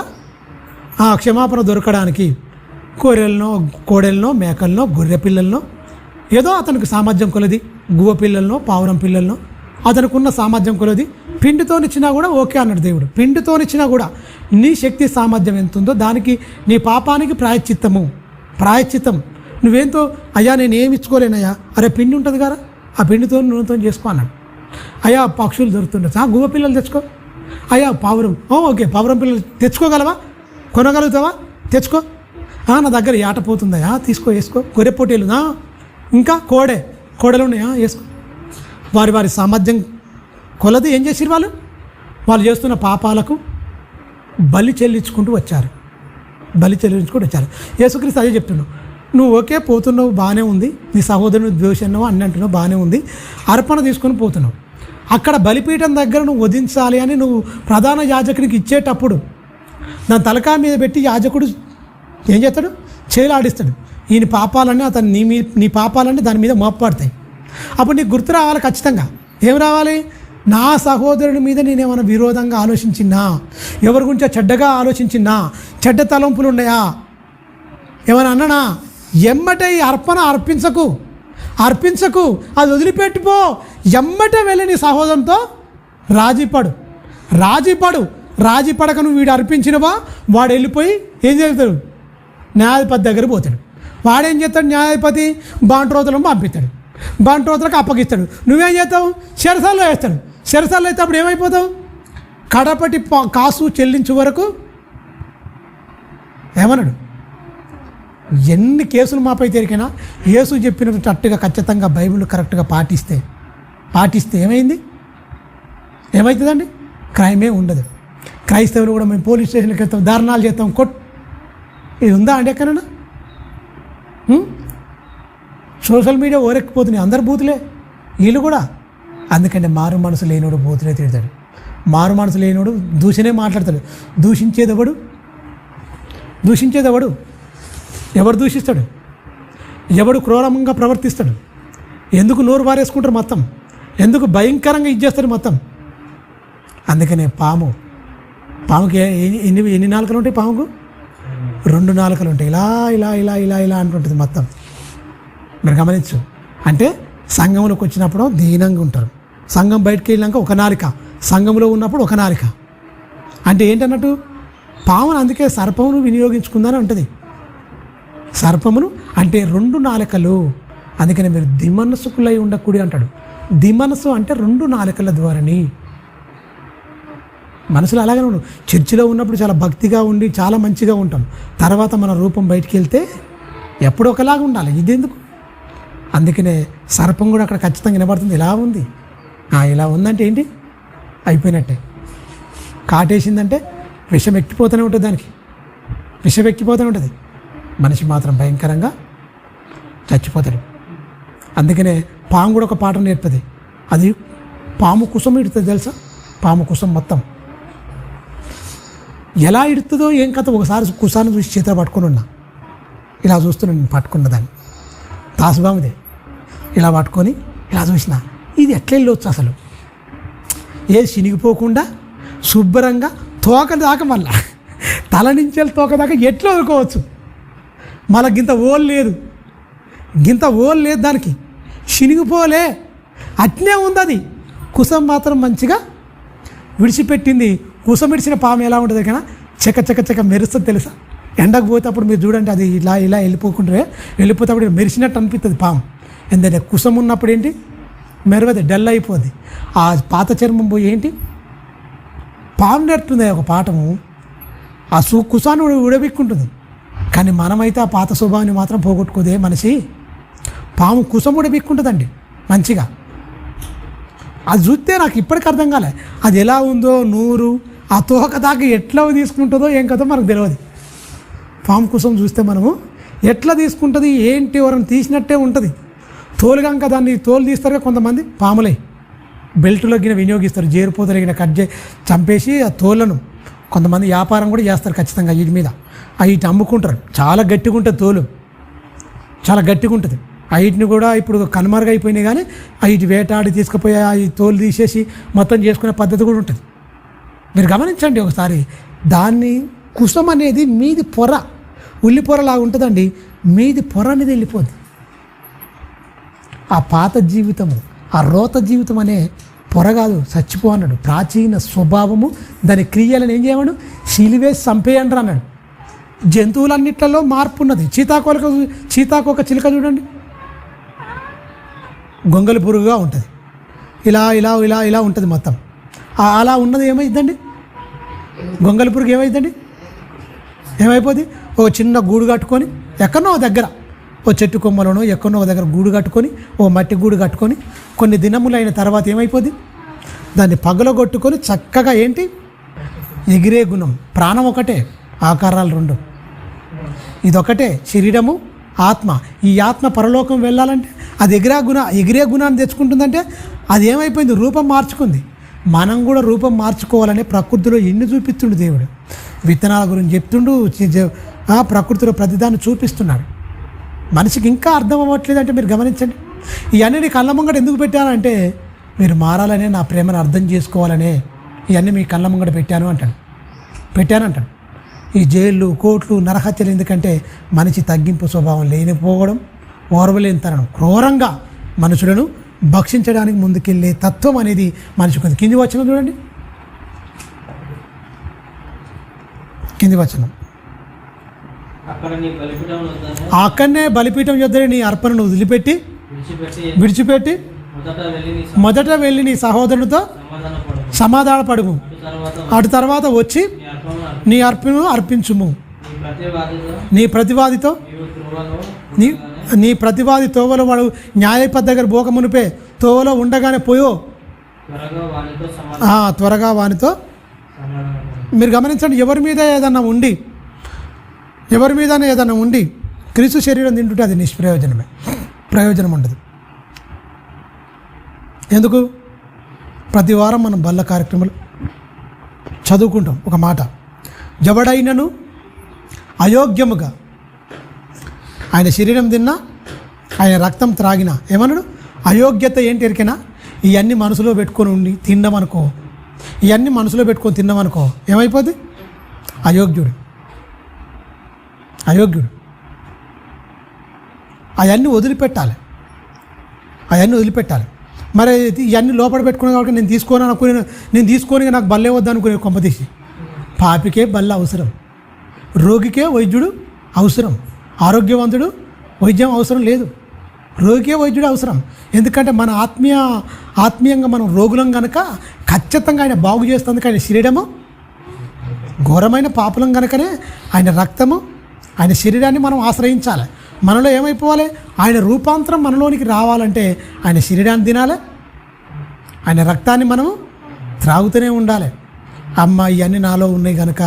క్షమాపణ దొరకడానికి కోడెలనో మేకలనో గొర్రె పిల్లలనో ఏదో అతనికి సామర్థ్యం కొలది, గువ్వ పిల్లలనో పావురం పిల్లలనో అతనికి ఉన్న సామర్థ్యం కొలది పిండితోనిచ్చినా కూడా ఓకే అన్నాడు దేవుడు. పిండితోనిచ్చినా కూడా నీ శక్తి సామర్థ్యం ఎంత ఉందో దానికి, నీ పాపానికి ప్రాయశ్చిత్తం నువ్వేంతో, అయ్యా నేను ఏమి ఇచ్చుకోలేనయ్యా, అరే పిండి ఉంటుంది కదా, ఆ పిండితో నూనెతో చేసుకో అన్నాడు. అయ్యా పక్షులు దొరుకుతుండొచ్చు, గువ్వ పిల్లలు తెచ్చుకో. అయ్యా పావురం, ఓకే పావురం పిల్లలు తెచ్చుకోగలవా? కొనగలుగుతావా? తెచ్చుకో. నా దగ్గర ఏట పోతుందయా, తీసుకో, వేసుకో. గొర్రె పొట్టేలు, ఇంకా కోడలు ఉన్నాయా, వేసుకో. వారి సామర్థ్యం కొలది ఏం చేసిరు? వాళ్ళు చేస్తున్న పాపాలకు బలి చెల్లించుకుంటూ వచ్చారు. యేసుక్రీస్తు అదే చెప్తున్నావు. నువ్వు ఓకే పోతున్నావు, బాగానే ఉంది, నీ సహోదరుని ద్వేషన్నావు అన్ని అంటున్నావు, బాగానే ఉంది, అర్పణ తీసుకొని పోతున్నావు. అక్కడ బలిపీఠం దగ్గర నువ్వు వధించాలి అని నువ్వు ప్రధాన యాజకునికి ఇచ్చేటప్పుడు దాని తలకాయ మీద పెట్టి యాజకుడు ఏం చేస్తాడు? చేలాడిస్తాడు. ఈయన పాపాలన్నీ నీ పాపాలన్నీ దాని మీద మోపడతాయి. అప్పుడు నీకు గుర్తు రావాలి ఖచ్చితంగా. ఏం రావాలి? నా సహోదరుని మీద నేనేమైనా విరోధంగా ఆలోచించినా, ఎవరి గురించో చెడ్డగా ఆలోచించినా, చెడ్డ తలంపులు ఉన్నాయా, ఏమైనా అన్నానా, ఎమ్మటే ఈ అర్పణ అర్పించకు, అది వదిలిపెట్టిపో. ఎమ్మటే వెళ్ళి నీ సహోదరునితో రాజీపడక నువ్వు వీడు అర్పించినవా, వాడు వెళ్ళిపోయి ఏం చేస్తాడు? న్యాయాధిపతి దగ్గర పోతాడు. వాడేం చేస్తాడు? న్యాయాధిపతి బాంట్రోతులను పంపిస్తాడు, బాంట్రోతులకు అప్పగిస్తాడు. నువ్వేం చేస్తావు? చెరసాల్లో వేస్తాడు. చెరసాల్లో అయితే అప్పుడు ఏమైపోతావు? కడపటి కాసు చెల్లించే వరకు ఏమన్నాడు? ఎన్ని కేసులు మాపై తెరికినా యేసు చెప్పినట్టుగా ఖచ్చితంగా బైబిల్ కరెక్ట్గా పాటిస్తే ఏమవుతుందండి? క్రైమే ఉండదు. క్రైస్తవులు కూడా మేము పోలీస్ స్టేషన్కి వెళ్తాం, ధర్నాలు చేస్తాం, ఇది ఉందా అండి ఎక్కడైనా? సోషల్ మీడియా ఓరెక్కిపోతున్నాయి, అందరు బూతులే, వీళ్ళు కూడా అందుకని మారు మనసు లేనోడు బూతులే తిడతాడు. మారు మనసు లేనోడు దూషణే మాట్లాడతాడు. దూషించేదెవడు? ఎవడు దూషిస్తాడు? ఎవడు క్రూరంగా ప్రవర్తిస్తాడు? ఎందుకు నోరు వారేసుకుంటారు మొత్తం? ఎందుకు భయంకరంగా ఇచ్చేస్తారు మొత్తం? అందుకనే పాముకి ఎన్ని నాలుకలు ఉంటాయి? పాముకు 2 నాలుకలు ఉంటాయి. ఇలా ఇలా ఇలా ఇలా ఇలా అంటుంటుంది మొత్తం. మీరు గమనించు. అంటే సంఘంలోకి వచ్చినప్పుడు దీనంగా ఉంటారు, సంఘం బయటకు వెళ్ళినాక ఒక నాలిక, సంఘంలో ఉన్నప్పుడు ఒక నాలిక. అంటే ఏంటన్నట్టు పామును అందుకే సర్పమును వినియోగించుకుందని అంటది. సర్పమును అంటే 2 నాలుకలు. అందుకని మీరు దిమనసుకులై ఉండకూడి అంటాడు. దిమనసు అంటే 2 నాలుకల ద్వారాని. మనసులో అలాగే ఉండు. చర్చిలో ఉన్నప్పుడు చాలా భక్తిగా ఉండి చాలా మంచిగా ఉంటాం. తర్వాత మన రూపం బయటికి వెళ్తే ఎప్పుడు ఒకలాగా ఉండాలి. ఇదెందుకు? అందుకనే సర్పం కూడా అక్కడ ఖచ్చితంగా వినబడుతుంది. ఇలా ఉంది, ఇలా ఉందంటే ఏంటి? అయిపోయినట్టే. కాటేసిందంటే విషం ఎక్కిపోతూనే ఉంటుంది, దానికి విషం ఎక్కిపోతూనే ఉంటుంది. మనిషి మాత్రం భయంకరంగా చచ్చిపోతాడు. అందుకనే పాము కూడా ఒక పాఠం నేర్పది. అది పాము కుసం ఇడుతుంది తెలుసా? పాము కుసం మొత్తం ఎలా ఇడుతుందో ఏం కథ. ఒకసారి కుసాన్ని చూసి చేతిలో పట్టుకుని ఉన్నా, ఇలా చూస్తున్నాను. నేను పట్టుకున్న దాన్ని తాసుబాముదే ఇలా పట్టుకొని ఇలా చూసిన, ఇది ఎట్లా వెళ్ళొచ్చు అసలు? ఏది చినిగిపోకుండా శుభ్రంగా తోక దాకా, మళ్ళా తల నుంచి తోక దాకా ఎట్లా వదుకోవచ్చు? మళ్ళీ గింత ఓలు లేదు దానికి, చినిగిపోలే, అట్నే ఉంది. అది కుసం మాత్రం మంచిగా విడిచిపెట్టింది. కుసం విడిచిన పాము ఎలా ఉంటుంది కదా, చెక్క మెరుస్తుంది తెలుసా? ఎండకు పోతే అప్పుడు మీరు చూడండి, అది ఇలా ఇలా వెళ్ళిపోతే అప్పుడు మెరిసినట్టు అనిపిస్తుంది పాము. ఎందుకంటే కుసం ఉన్నప్పుడు ఏంటి, మెరవది, డల్ అయిపోద్ది. ఆ పాత చర్మం పోయి ఏంటి, పాము నెడుతుంది ఒక పాఠము. ఆ కుసాన్ని ఉడబిక్కుంటుంది. కానీ మనమైతే ఆ పాత స్వభావాన్ని మాత్రం పోగొట్టుకోదే మనిషి. పాము కుసం ఉడబిక్కుంటుందండి మంచిగా. అది చూస్తే నాకు ఇప్పటికి అర్థం కాలే, అది ఎలా ఉందో నూరు ఆ తోక దాకా ఎట్లా తీసుకుంటుందో ఏం కథో మనకు తెలియదు. పాము కుసం చూస్తే మనము ఎట్లా తీసుకుంటుంది ఏంటి, ఎవరైనా తీసినట్టే ఉంటుంది. తోలుగాక దాన్ని తోలు తీస్తారు కొంతమంది పాములై బెల్టులో గిన వినియోగిస్తారు. జేరుపోతలు గిన కట్ చంపేసి ఆ తోళ్ళను కొంతమంది వ్యాపారం కూడా చేస్తారు ఖచ్చితంగా. వీటి మీద వీటిని అమ్ముకుంటారు. చాలా గట్టిగా ఉంటుంది తోలు, చాలా గట్టిగా ఉంటుంది. వీటిని కూడా ఇప్పుడు కనుమరుగైపోయినాయి. కానీ వీటి వేటాడి తీసుకుపోయి ఈ తోలు తీసేసి మొత్తం చేసుకునే పద్ధతి కూడా ఉంటుంది. మీరు గమనించండి ఒకసారి. దాన్ని కుసం అనేది మీది పొర, ఉల్లి పొరలాగా ఉంటుందండి. మీది పొర అనేది వెళ్ళిపోద్ది. ఆ పాత జీవితము, ఆ రోత జీవితం అనే పొర కాదు, చచ్చిపో అన్నాడు. ప్రాచీన స్వభావము దాని క్రియలను ఏం చేయమన్నాడు, సిలివేసి చంపేయండి అన్నాడు. జంతువులన్నిట్లలో మార్పు ఉన్నది. చీతాకోక చిలుక చూడండి, గొంగలి పురుగుగా ఉంటుంది. ఇలా ఇలా ఇలా ఇలా ఉంటుంది మొత్తం. అలా ఉన్నది ఏమైందండి, గొంగలి పురుగు ఏమైపోద్ది? ఒక చిన్న గూడు కట్టుకొని ఎక్కడనో దగ్గర ఓ చెట్టు కొమ్మలోనో ఎక్కడనో ఒక దగ్గర గూడు కట్టుకొని, ఓ మట్టి గూడు కట్టుకొని కొన్ని దినములు అయిన తర్వాత ఏమైపోద్ది, దాన్ని పగలగొట్టుకొని చక్కగా ఏంటి ఎగిరే గుణం. ప్రాణం ఒకటే, ఆకారాలు 2. ఇదొకటే శరీరము ఆత్మ. ఈ ఆత్మ పరలోకం వెళ్ళాలంటే అది ఎగిరే గుణాన్ని తెచ్చుకుంటుందంటే అది ఏమైపోయింది, రూపం మార్చుకుంది. మనం కూడా రూపం మార్చుకోవాలనే ప్రకృతిలో ఎన్ని చూపిస్తుండు దేవుడు. విత్తనాల గురించి చెప్తుండు, ప్రకృతిలో ప్రతిదాన్ని చూపిస్తున్నాడు. మనిషికి ఇంకా అర్థం అవ్వట్లేదంటే మీరు గమనించండి. ఇవన్నీ నీ కళ్ళ ముంగట ఎందుకు పెట్టానంటే మీరు మారాలనే, నా ప్రేమను అర్థం చేసుకోవాలనే ఇవన్నీ మీ కళ్ళ ముంగట పెట్టానంటాడు. ఈ జైళ్ళు, కోర్టులు, నరహత్యలు ఎందుకంటే మనిషి తగ్గింపు స్వభావం లేనిపోవడం, ఓర్వలేనితనం, క్రూరంగా మనుషులను భక్షించడానికి ముందుకెళ్ళే తత్వం అనేది మనిషికి ఉంది. కింది వచనం చూడండి, కింది వచనం. అక్కడనే బలిపీఠం యొద్దనే నీ అర్పణను విడిచిపెట్టి మొదట వెళ్ళి నీ సహోదరునితో సమాధానపడుము. అటు తర్వాత వచ్చి నీ అర్పణను అర్పించుము. నీ ప్రతివాది తోవలో వాడు న్యాయపతి దగ్గర పోకమునిపే తోవలో ఉండగానే పోయో త్వరగా వానితో. మీరు గమనించండి, ఎవరి మీద ఏదన్నా ఉండి క్రీస్తు శరీరం తింటుంటే అది నిష్ప్రయోజనమే, ప్రయోజనం ఉండదు. ఎందుకు? ప్రతి వారం మనం బల్ల కార్యక్రమాలు చదువుకుంటాం ఒక మాట, ఎవడైనను అయోగ్యముగా ఆయన శరీరం తిన్నా ఆయన రక్తం త్రాగినా ఏమన్నాడు? అయోగ్యత ఏంటి ఎరికైనా? ఇవన్నీ మనసులో పెట్టుకొని ఉండి తిన్నామనుకో, ఇవన్నీ మనసులో పెట్టుకొని తిన్నామనుకో ఏమైపోద్ది? అయోగ్యుడు. అవన్నీ వదిలిపెట్టాలి. మరి ఇవన్నీ లోపల పెట్టుకునే కాబట్టి నేను తీసుకొని నాకు బల్లే వద్దు అనుకునే కొంపతీసి. పాపికే బల్ల అవసరం, రోగికే వైద్యుడు అవసరం, ఆరోగ్యవంతుడు వైద్యం అవసరం లేదు, రోగికే వైద్యుడు అవసరం. ఎందుకంటే మన ఆత్మీయంగా మనం రోగులం కనుక ఖచ్చితంగా ఆయన బాగు చేస్తుంది. ఆయన శరీరము ఘోరమైన పాపులం కనుకనే ఆయన రక్తము, ఆయన శరీరాన్ని మనం ఆశ్రయించాలి. మనలో ఏమైపోవాలి? ఆయన రూపాంతరం మనలోనికి రావాలంటే ఆయన శరీరాన్ని తినాలి, ఆయన రక్తాన్ని మనము త్రాగుతూనే ఉండాలి. అమ్మ ఇవన్నీ నాలో ఉన్నాయి కనుక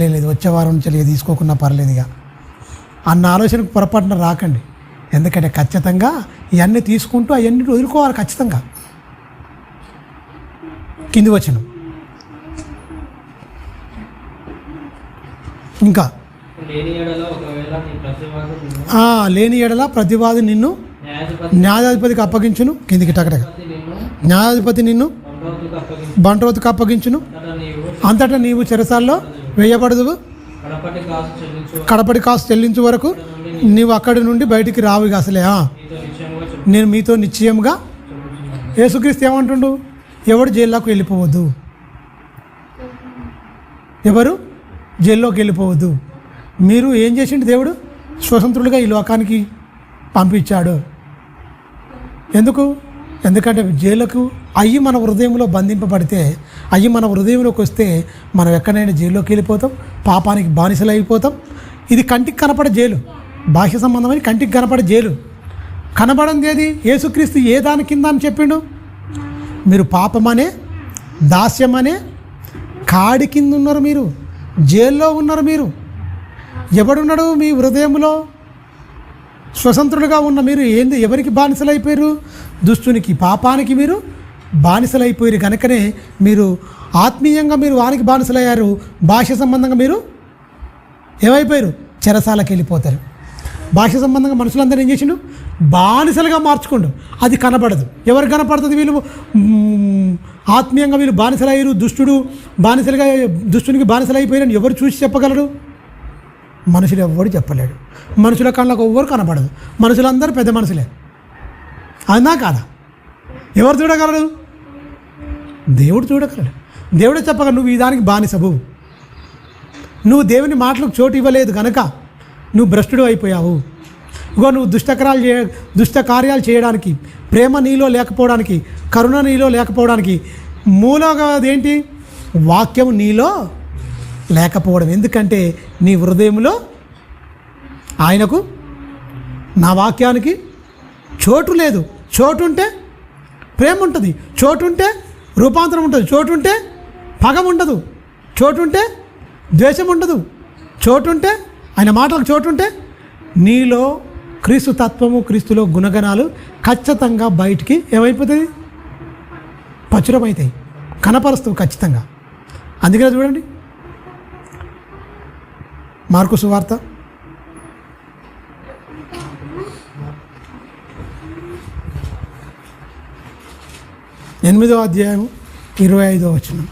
లేదు వచ్చే వారం నుంచి తీసుకోకుండా పర్లేదు ఇక అన్న ఆలోచనకు పొరపాటున రాకండి. ఎందుకంటే ఖచ్చితంగా ఇవన్నీ తీసుకుంటూ అవన్నీ వదులుకోవాలి ఖచ్చితంగా. కింది వచనం ఇంకా లేని ఎడల ప్రతివాది నిన్ను న్యాయాధిపతికి అప్పగించును. కిందికి టకటక న్యాయాధిపతి నిన్ను బంట్రోతుకు అప్పగించును. అంతటా నీవు చెరసాల్లో వేయబడదు. కడపటి కాసు చెల్లించు వరకు నీవు అక్కడి నుండి బయటికి రావు. అసలే నేను మీతో నిశ్చయంగా. యేసుక్రీస్తు ఏమంటుండు? ఎవడు జైల్లోకి వెళ్ళిపోవద్దు, ఎవరు జైల్లోకి వెళ్ళిపోవద్దు. మీరు ఏం చేసిండు? దేవుడు స్వతంత్రులుగా ఈ లోకానికి పంపించాడు. ఎందుకంటే జైలుకు అయ్యి మన హృదయంలో బంధింపబడితే, అయ్యి మన హృదయంలోకి వస్తే మనం ఎక్కడైనా జైల్లోకి వెళ్ళిపోతాం, పాపానికి బానిసలు అయిపోతాం. ఇది కంటికి కనపడే జైలు, బాహ్య సంబంధమైన కంటికి కనపడే జైలు. కనబడింది ఏది? యేసుక్రీస్తు ఏ దాని కింద అని చెప్పిండు? మీరు పాపమనే, దాస్యమనే కాడి కింద ఉన్నారు, మీరు జైల్లో ఉన్నారు. మీరు ఎవడున్నాడు మీ హృదయంలో? స్వతంత్రులుగా ఉన్న మీరు ఎవరికి బానిసలైపోయారు? దుష్టునికి, పాపానికి మీరు బానిసలైపోయారు. కనుకనే మీరు ఆత్మీయంగా మీరు వానికి బానిసలయ్యారు, భాష సంబంధంగా మీరు ఏమైపోయారు? చెరసాలకు వెళ్ళిపోతారు. భాష సంబంధంగా మనుషులందరూ ఏం చేసిండు? బానిసలుగా మార్చుకోండు. అది కనపడదు. ఎవరు కనపడుతుంది? వీళ్ళు ఆత్మీయంగా వీళ్ళు బానిసలయ్యారు, దుష్టునికి బానిసలైపోయారని ఎవరు చూసి చెప్పగలరు? మనుషులు ఎవ్వడు చెప్పలేడు. మనుషుల కళ్ళకు ఎవ్వరు కనపడదు. మనుషులందరూ పెద్ద మనుషులే. అన్నా కాదా? ఎవరు చూడగలరు? దేవుడు చూడగలడు. దేవుడే చెప్పగలడు, నువ్వు ఈ దానికి బానిసవు, నువ్వు దేవుని మాటలకు చోటు ఇవ్వలేదు కనుక నువ్వు భ్రష్టుడు అయిపోయావు. ఇగో నువ్వు దుష్ట కార్యాలు చేయడానికి, ప్రేమ నీలో లేకపోవడానికి, కరుణ నీలో లేకపోవడానికి మూలంగా అదేంటి? వాక్యం నీలో లేకపోవడం. ఎందుకంటే నీ హృదయంలో ఆయనకు, నా వాక్యానికి చోటు లేదు. చోటు ఉంటే ప్రేమ ఉంటుంది, చోటు ఉంటే రూపాంతరం ఉంటుంది, చోటు ఉంటే పగ ఉండదు, చోటు ఉంటే ద్వేషం ఉండదు, చోటు ఉంటే ఆయన మాటలకు చోటు ఉంటే నీలో క్రీస్తు తత్వము, క్రీస్తులో గుణగణాలు ఖచ్చితంగా బయటికి ఏమైపోతుంది? ప్రచురమవుతాయి, కనపరుస్తావు ఖచ్చితంగా. అందుకనే చూడండి మార్కు సువార్త 8వ అధ్యాయం 25వ వచనం.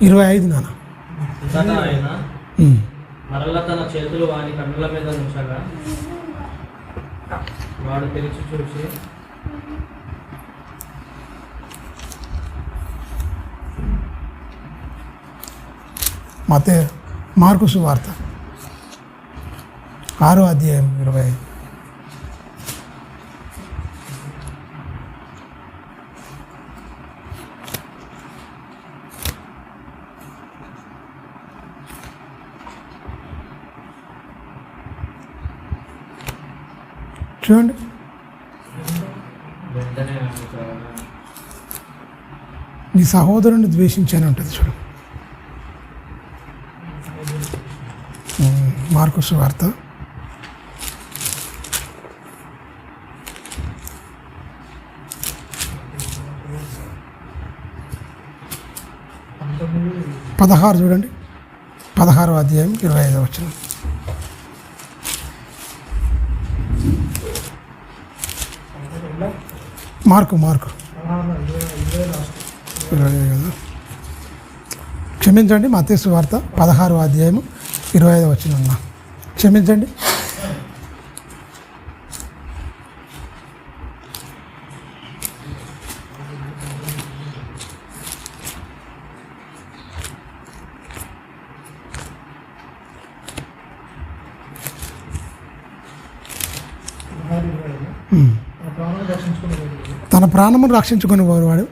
ఇరవై 25 నాన్న. మరలా తన చేతులు వాని కన్నుల మీద ఉంచగా వాడు తెరిచి చూసి మార్కు సువార్త 6వ అధ్యాయం 25. చూడండి, నీ సహోదరుని ద్వేషించని ఉంటుంది. చూడు మార్కు సువార్త 16 చూడండి, 16వ అధ్యాయం 25వ వచనం. మార్కు 25 కదా, క్షమించండి, మత్తయి సువార్త 16వ అధ్యాయము 25వ వచనం. క్షమించండి. తన ప్రాణమును రక్షించుకుని వాడు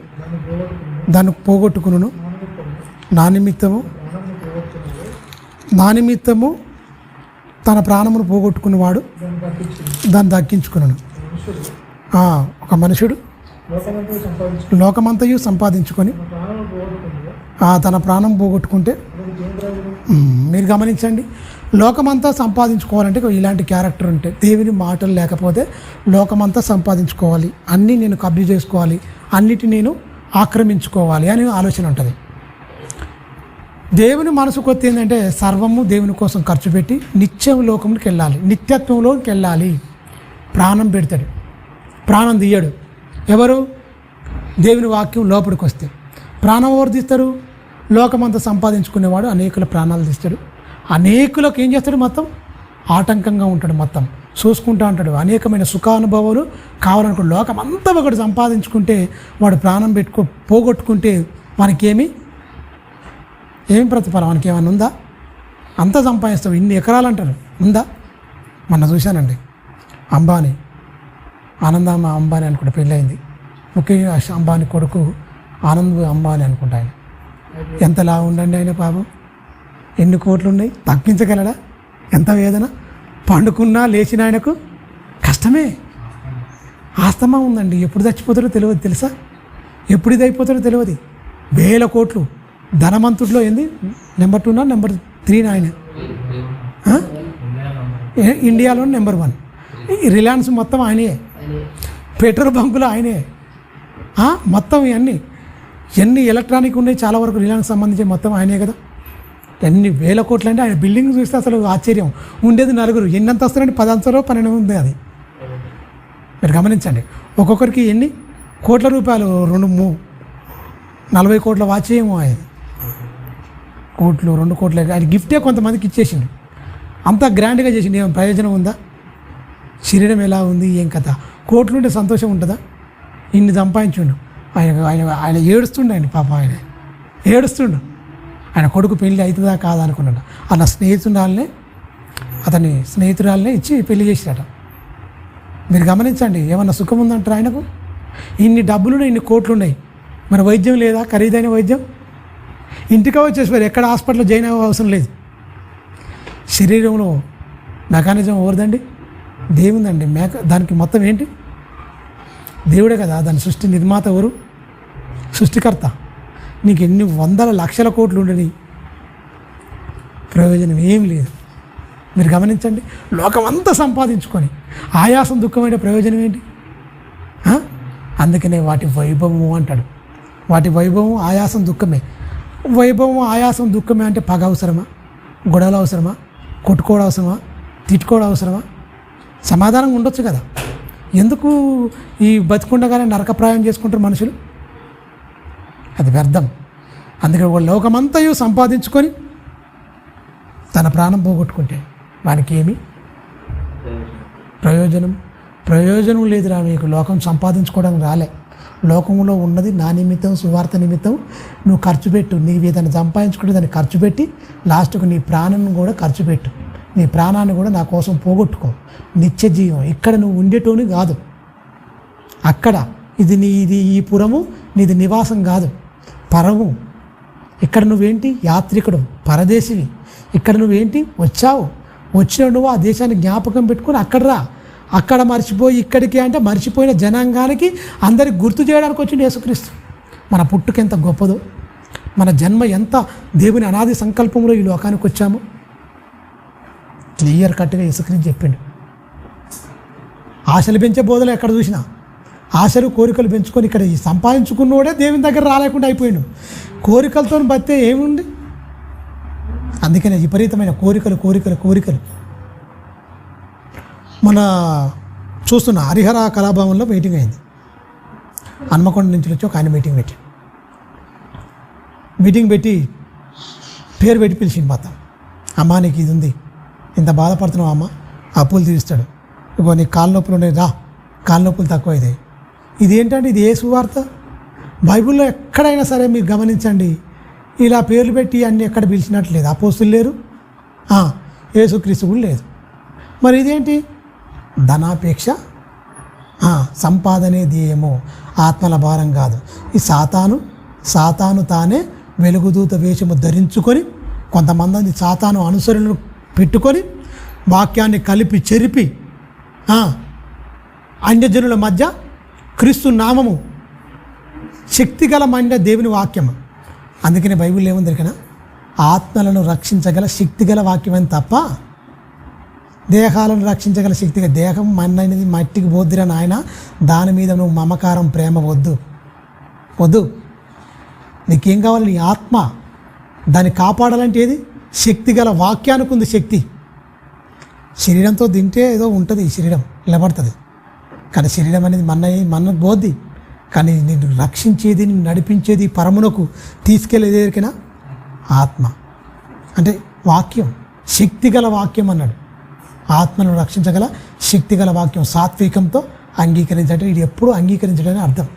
దాన్ని పోగొట్టుకును. నా నిమిత్తము తన ప్రాణమును పోగొట్టుకునేవాడు దాన్ని దక్కించుకున్నాను. ఒక మనుషుడు లోకమంతయు సంపాదించుకొని తన ప్రాణం పోగొట్టుకుంటే, మీరు గమనించండి, లోకమంతా సంపాదించుకోవాలంటే ఇలాంటి క్యారెక్టర్ ఉంటే, దేవుని మాటలు లేకపోతే లోకమంతా సంపాదించుకోవాలి, అన్నీ నేను కబ్జా చేసుకోవాలి, అన్నిటి నేను ఆక్రమించుకోవాలి అని ఆలోచన ఉంటుంది. దేవుని మనసు కొత్త ఏంటంటే సర్వము దేవుని కోసం ఖర్చు పెట్టి నిత్యం లోకంలోకి వెళ్ళాలి, నిత్యత్వంలోకి వెళ్ళాలి. ప్రాణం పెడతాడు, ప్రాణం తీయడు. ఎవరు? దేవుని వాక్యం లోపలికి వస్తే. ప్రాణం ఎవరు తీస్తారు? లోకమంతా సంపాదించుకునేవాడు అనేకుల ప్రాణాలు తీస్తాడు. అనేకులకు ఏం చేస్తాడు? మొత్తం ఆటంకంగా ఉంటాడు, మొత్తం చూసుకుంటూ ఉంటాడు. అనేకమైన సుఖానుభవాలు కావాలనుకో. లోకమంతా ఒకటి సంపాదించుకుంటే వాడు ప్రాణం పోగొట్టుకుంటే మనకేమి ప్రతిఫలం? మనకి ఏమైనా ఉందా? అంతా సంపాదిస్తావు, ఇన్ని ఎకరాలు అంటారు, ఉందా? మొన్న చూశానండి, అంబానీ, ఆనందమ్మ అంబానీ అనుకుంటా పెళ్ళయింది. ముఖ్యంగా అంబానీ కొడుకు ఆనంద్ అంబానీ అనుకుంటా. ఆయన ఎంతలా ఉండండి, ఆయన పాపం ఎన్ని కోట్లు ఉన్నాయి, తగ్గించగలడా? ఎంత వేదన. పండుకున్నా లేచిన ఆయనకు కష్టమే, ఆస్తమా ఉందండి. ఎప్పుడు చచ్చిపోతాడో తెలియదు, తెలుసా? ఎప్పుడు ఇది అయిపోతాడో తెలియదు. 1000 కోట్లు ధనవంతుడిలో ఏంది నెంబర్ 2 నెంబర్ 3 ఆయన, ఇండియాలో నెంబర్ 1. రిలయన్స్ మొత్తం ఆయనే, పెట్రోల్ బంకులు ఆయనే, మొత్తం ఎన్ని ఎలక్ట్రానిక్ ఉన్నాయి చాలా వరకు రిలయన్స్ సంబంధించి మొత్తం ఆయనే కదా. ఎన్ని 1000 కోట్లు అంటే ఆయన బిల్డింగ్ చూస్తే అసలు ఆశ్చర్యం. ఉండేది 4, ఎన్ని అంతస్తులంటే 10 అంతస్తులో 12 ఉంది. అది మీరు గమనించండి. ఒక్కొక్కరికి ఎన్ని కోట్ల రూపాయలు, 40 కోట్ల వాచ్ ఏమో ఆయన, కోట్లు 2 కోట్ల ఆయన గిఫ్టే కొంతమందికి ఇచ్చేసిండు. అంత గ్రాండ్గా చేసిండు. ఏం ప్రయోజనం ఉందా? శరీరం ఎలా ఉంది, ఏం కథ? కోట్లు ఉంటే సంతోషం ఉంటుందా? ఇన్ని సంపాదించుండు. ఆయన ఏడుస్తుండు, ఆయన పాప ఆయన ఏడుస్తుండు. ఆయన కొడుకు పెళ్ళి అవుతుందా కాదా అనుకున్నాడు. అలా అతని స్నేహితురాలనే ఇచ్చి పెళ్లి చేసిరట. మీరు గమనించండి, ఏమన్నా సుఖం ఉందంటారు ఆయనకు? ఇన్ని డబ్బులున్నాయి, ఇన్ని కోట్లున్నాయి, మరి వైద్యం లేదా? ఖరీదైన వైద్యం ఇంటికి వచ్చేసారు. ఎక్కడ హాస్పిటల్లో జాయిన్ అవ్వ అవసరం లేదు. శరీరంలో మెకానిజం ఎవరిదండి? దేవుందండి. దానికి మొత్తం ఏంటి? దేవుడే కదా. దాని సృష్టి నిర్మాత ఎవరు? సృష్టికర్త. నీకు ఎన్ని 100 లక్షల కోట్లు ఉండని ప్రయోజనం ఏం లేదు. మీరు గమనించండి, లోకమంతా సంపాదించుకొని ఆయాసం దుఃఖమైన ప్రయోజనం ఏంటి? అందుకనే వాటి వైభవము అంటాడు. వాటి వైభవం ఆయాసం దుఃఖమే. వైభవం ఆయాసం దుఃఖమే అంటే పగ అవసరమా? గొడవలు అవసరమా? కొట్టుకోవడం అవసరమా? తిట్టుకోవడం అవసరమా? సమాధానంగా ఉండొచ్చు కదా. ఎందుకు ఈ బతికుండగానే నరకప్రాయం చేసుకుంటారు మనుషులు? అది వ్యర్థం. అందుకని వాళ్ళు లోకమంతయు సంపాదించుకొని తన ప్రాణం పోగొట్టుకుంటే వానికి ఏమి ప్రయోజనం లేదురా. మీకు లోకం సంపాదించుకోవడానికి రాలే. లోకంలో ఉన్నది నా నిమిత్తం, సువార్త నిమిత్తం నువ్వు ఖర్చు పెట్టు. నీవు ఏదైనా సంపాదించుకుంటే దాన్ని ఖర్చు పెట్టి లాస్ట్కు నీ ప్రాణాన్ని కూడా ఖర్చు పెట్టు. నీ ప్రాణాన్ని కూడా నా కోసం పోగొట్టుకో. నిత్య జీవం ఇక్కడ నువ్వు ఉండేటోని కాదు. అక్కడ ఇది ఈ పురము నీది నివాసం కాదు, పరము. ఇక్కడ నువ్వేంటి? యాత్రికుడు, పరదేశివి. ఇక్కడ నువ్వేంటి? వచ్చిన నువ్వు ఆ దేశాన్ని జ్ఞాపకం పెట్టుకుని అక్కడ రా. అక్కడ మర్చిపోయి ఇక్కడికి అంటే మర్చిపోయిన జనాంగానికి అందరికి గుర్తు చేయడానికి వచ్చింది యేసుక్రీస్తు. మన పుట్టుక ఎంత గొప్పదో, మన జన్మ ఎంత దేవుని అనాది సంకల్పంలో ఈ లోకానికి వచ్చాము క్లియర్ కట్గా యేసుక్రీస్తు చెప్పిండు. ఆశలు పెంచే బోధలు ఎక్కడ చూసినా ఆశలు కోరికలు పెంచుకొని ఇక్కడ సంపాదించుకున్నోడే దేవుని దగ్గర రాలేకుండా అయిపోయాడు. కోరికలతో బతితే ఏముంది? అందుకనే విపరీతమైన కోరికలు కోరికలు కోరికలు. మన చూస్తున్న హరిహర కళాభవన్లో మీటింగ్ అయింది. హన్మకొండ నుంచి వచ్చి ఒక ఆయన మీటింగ్ పెట్టి పేరు పెట్టి పిలిచింది మొత్తం. అమ్మ నీకు ఇది ఉంది, ఇంత బాధపడుతున్నావు అమ్మ, అప్పులు తీరుస్తాడు. ఇగో నీకు కాళ్ళ నొప్పులు ఉన్నాయి, రా కాళ్ళ నొప్పులు తక్కువ అవుతాయి. ఇది ఏంటంటే ఇది ఏ సువార్త? బైబిల్లో ఎక్కడైనా సరే మీరు గమనించండి, ఇలా పేర్లు పెట్టి అన్నీ ఎక్కడ పిలిచినట్లు లేదు. అపోస్తులు లేరు, యేసుక్రీస్తు కూడా లేదు. మరి ఇదేంటి? ధనాపేక్ష, సంపాదనే ధ్యేయము, ఆత్మల భారం కాదు. ఈ సాతాను తానే వెలుగుదూత వేషము ధరించుకొని కొంతమంది సాతాను అనుసరణలు పెట్టుకొని వాక్యాన్ని కలిపి చెరిపి అన్యజనుల మధ్య క్రీస్తు నామము శక్తిగలమైన దేవుని వాక్యము. అందుకనే బైబిల్ ఏముంది దొరికిన ఆత్మలను రక్షించగల శక్తిగల వాక్యమని తప్ప దేహాలను రక్షించగల శక్తిగా. దేహం మన్నైనది మట్టికి పోద్దిరా నాయన, దాని మీద నువ్వు మమకారం ప్రేమ వద్దు. నీకేం కావాలి? నీ ఆత్మ. దాన్ని కాపాడాలంటే ఏది? శక్తిగల వాక్యానికి ఉంది శక్తి. శరీరంతో తింటే ఏదో ఉంటుంది, శరీరం నిలబడుతుంది, కానీ శరీరం అనేది మన్నకు పోద్ది. కానీ నిన్ను రక్షించేది, నిన్ను నడిపించేది, పరమునకు తీసుకెళ్ళేది ఎరికైనా ఆత్మ. అంటే వాక్యం, శక్తిగల వాక్యం అన్నాడు. ఆత్మను రక్షించగల శక్తిగల వాక్యం. సాత్వికంతో అంగీకరించంటే ఇది ఎప్పుడు అంగీకరించడని అర్థం.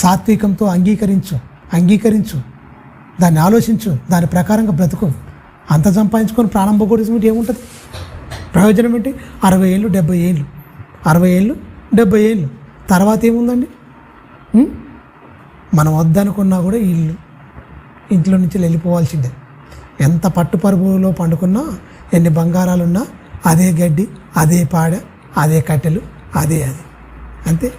సాత్వికంతో అంగీకరించు, దాన్ని ఆలోచించు, దాని ప్రకారంగా బ్రతుకు. అంత సంపాదించుకొని ప్రాణం పోగొట్టుకుంటే ఏముంటుంది? ప్రయోజనం ఏంటి? 60 ఏళ్ళు 70 ఏళ్ళు, 60 ఏళ్ళు 70 ఏళ్ళు తర్వాత ఏముందండి? మనం వద్దనుకున్నా కూడా ఇంట్లో నుంచి వెళ్ళిపోవాల్సిందే. ఎంత పట్టుపరుపులో పండుకున్నా, ఎన్ని బంగారాలున్నా అదే గడ్డి, అదే పాడ, అదే కట్టెలు, అదే అంతే.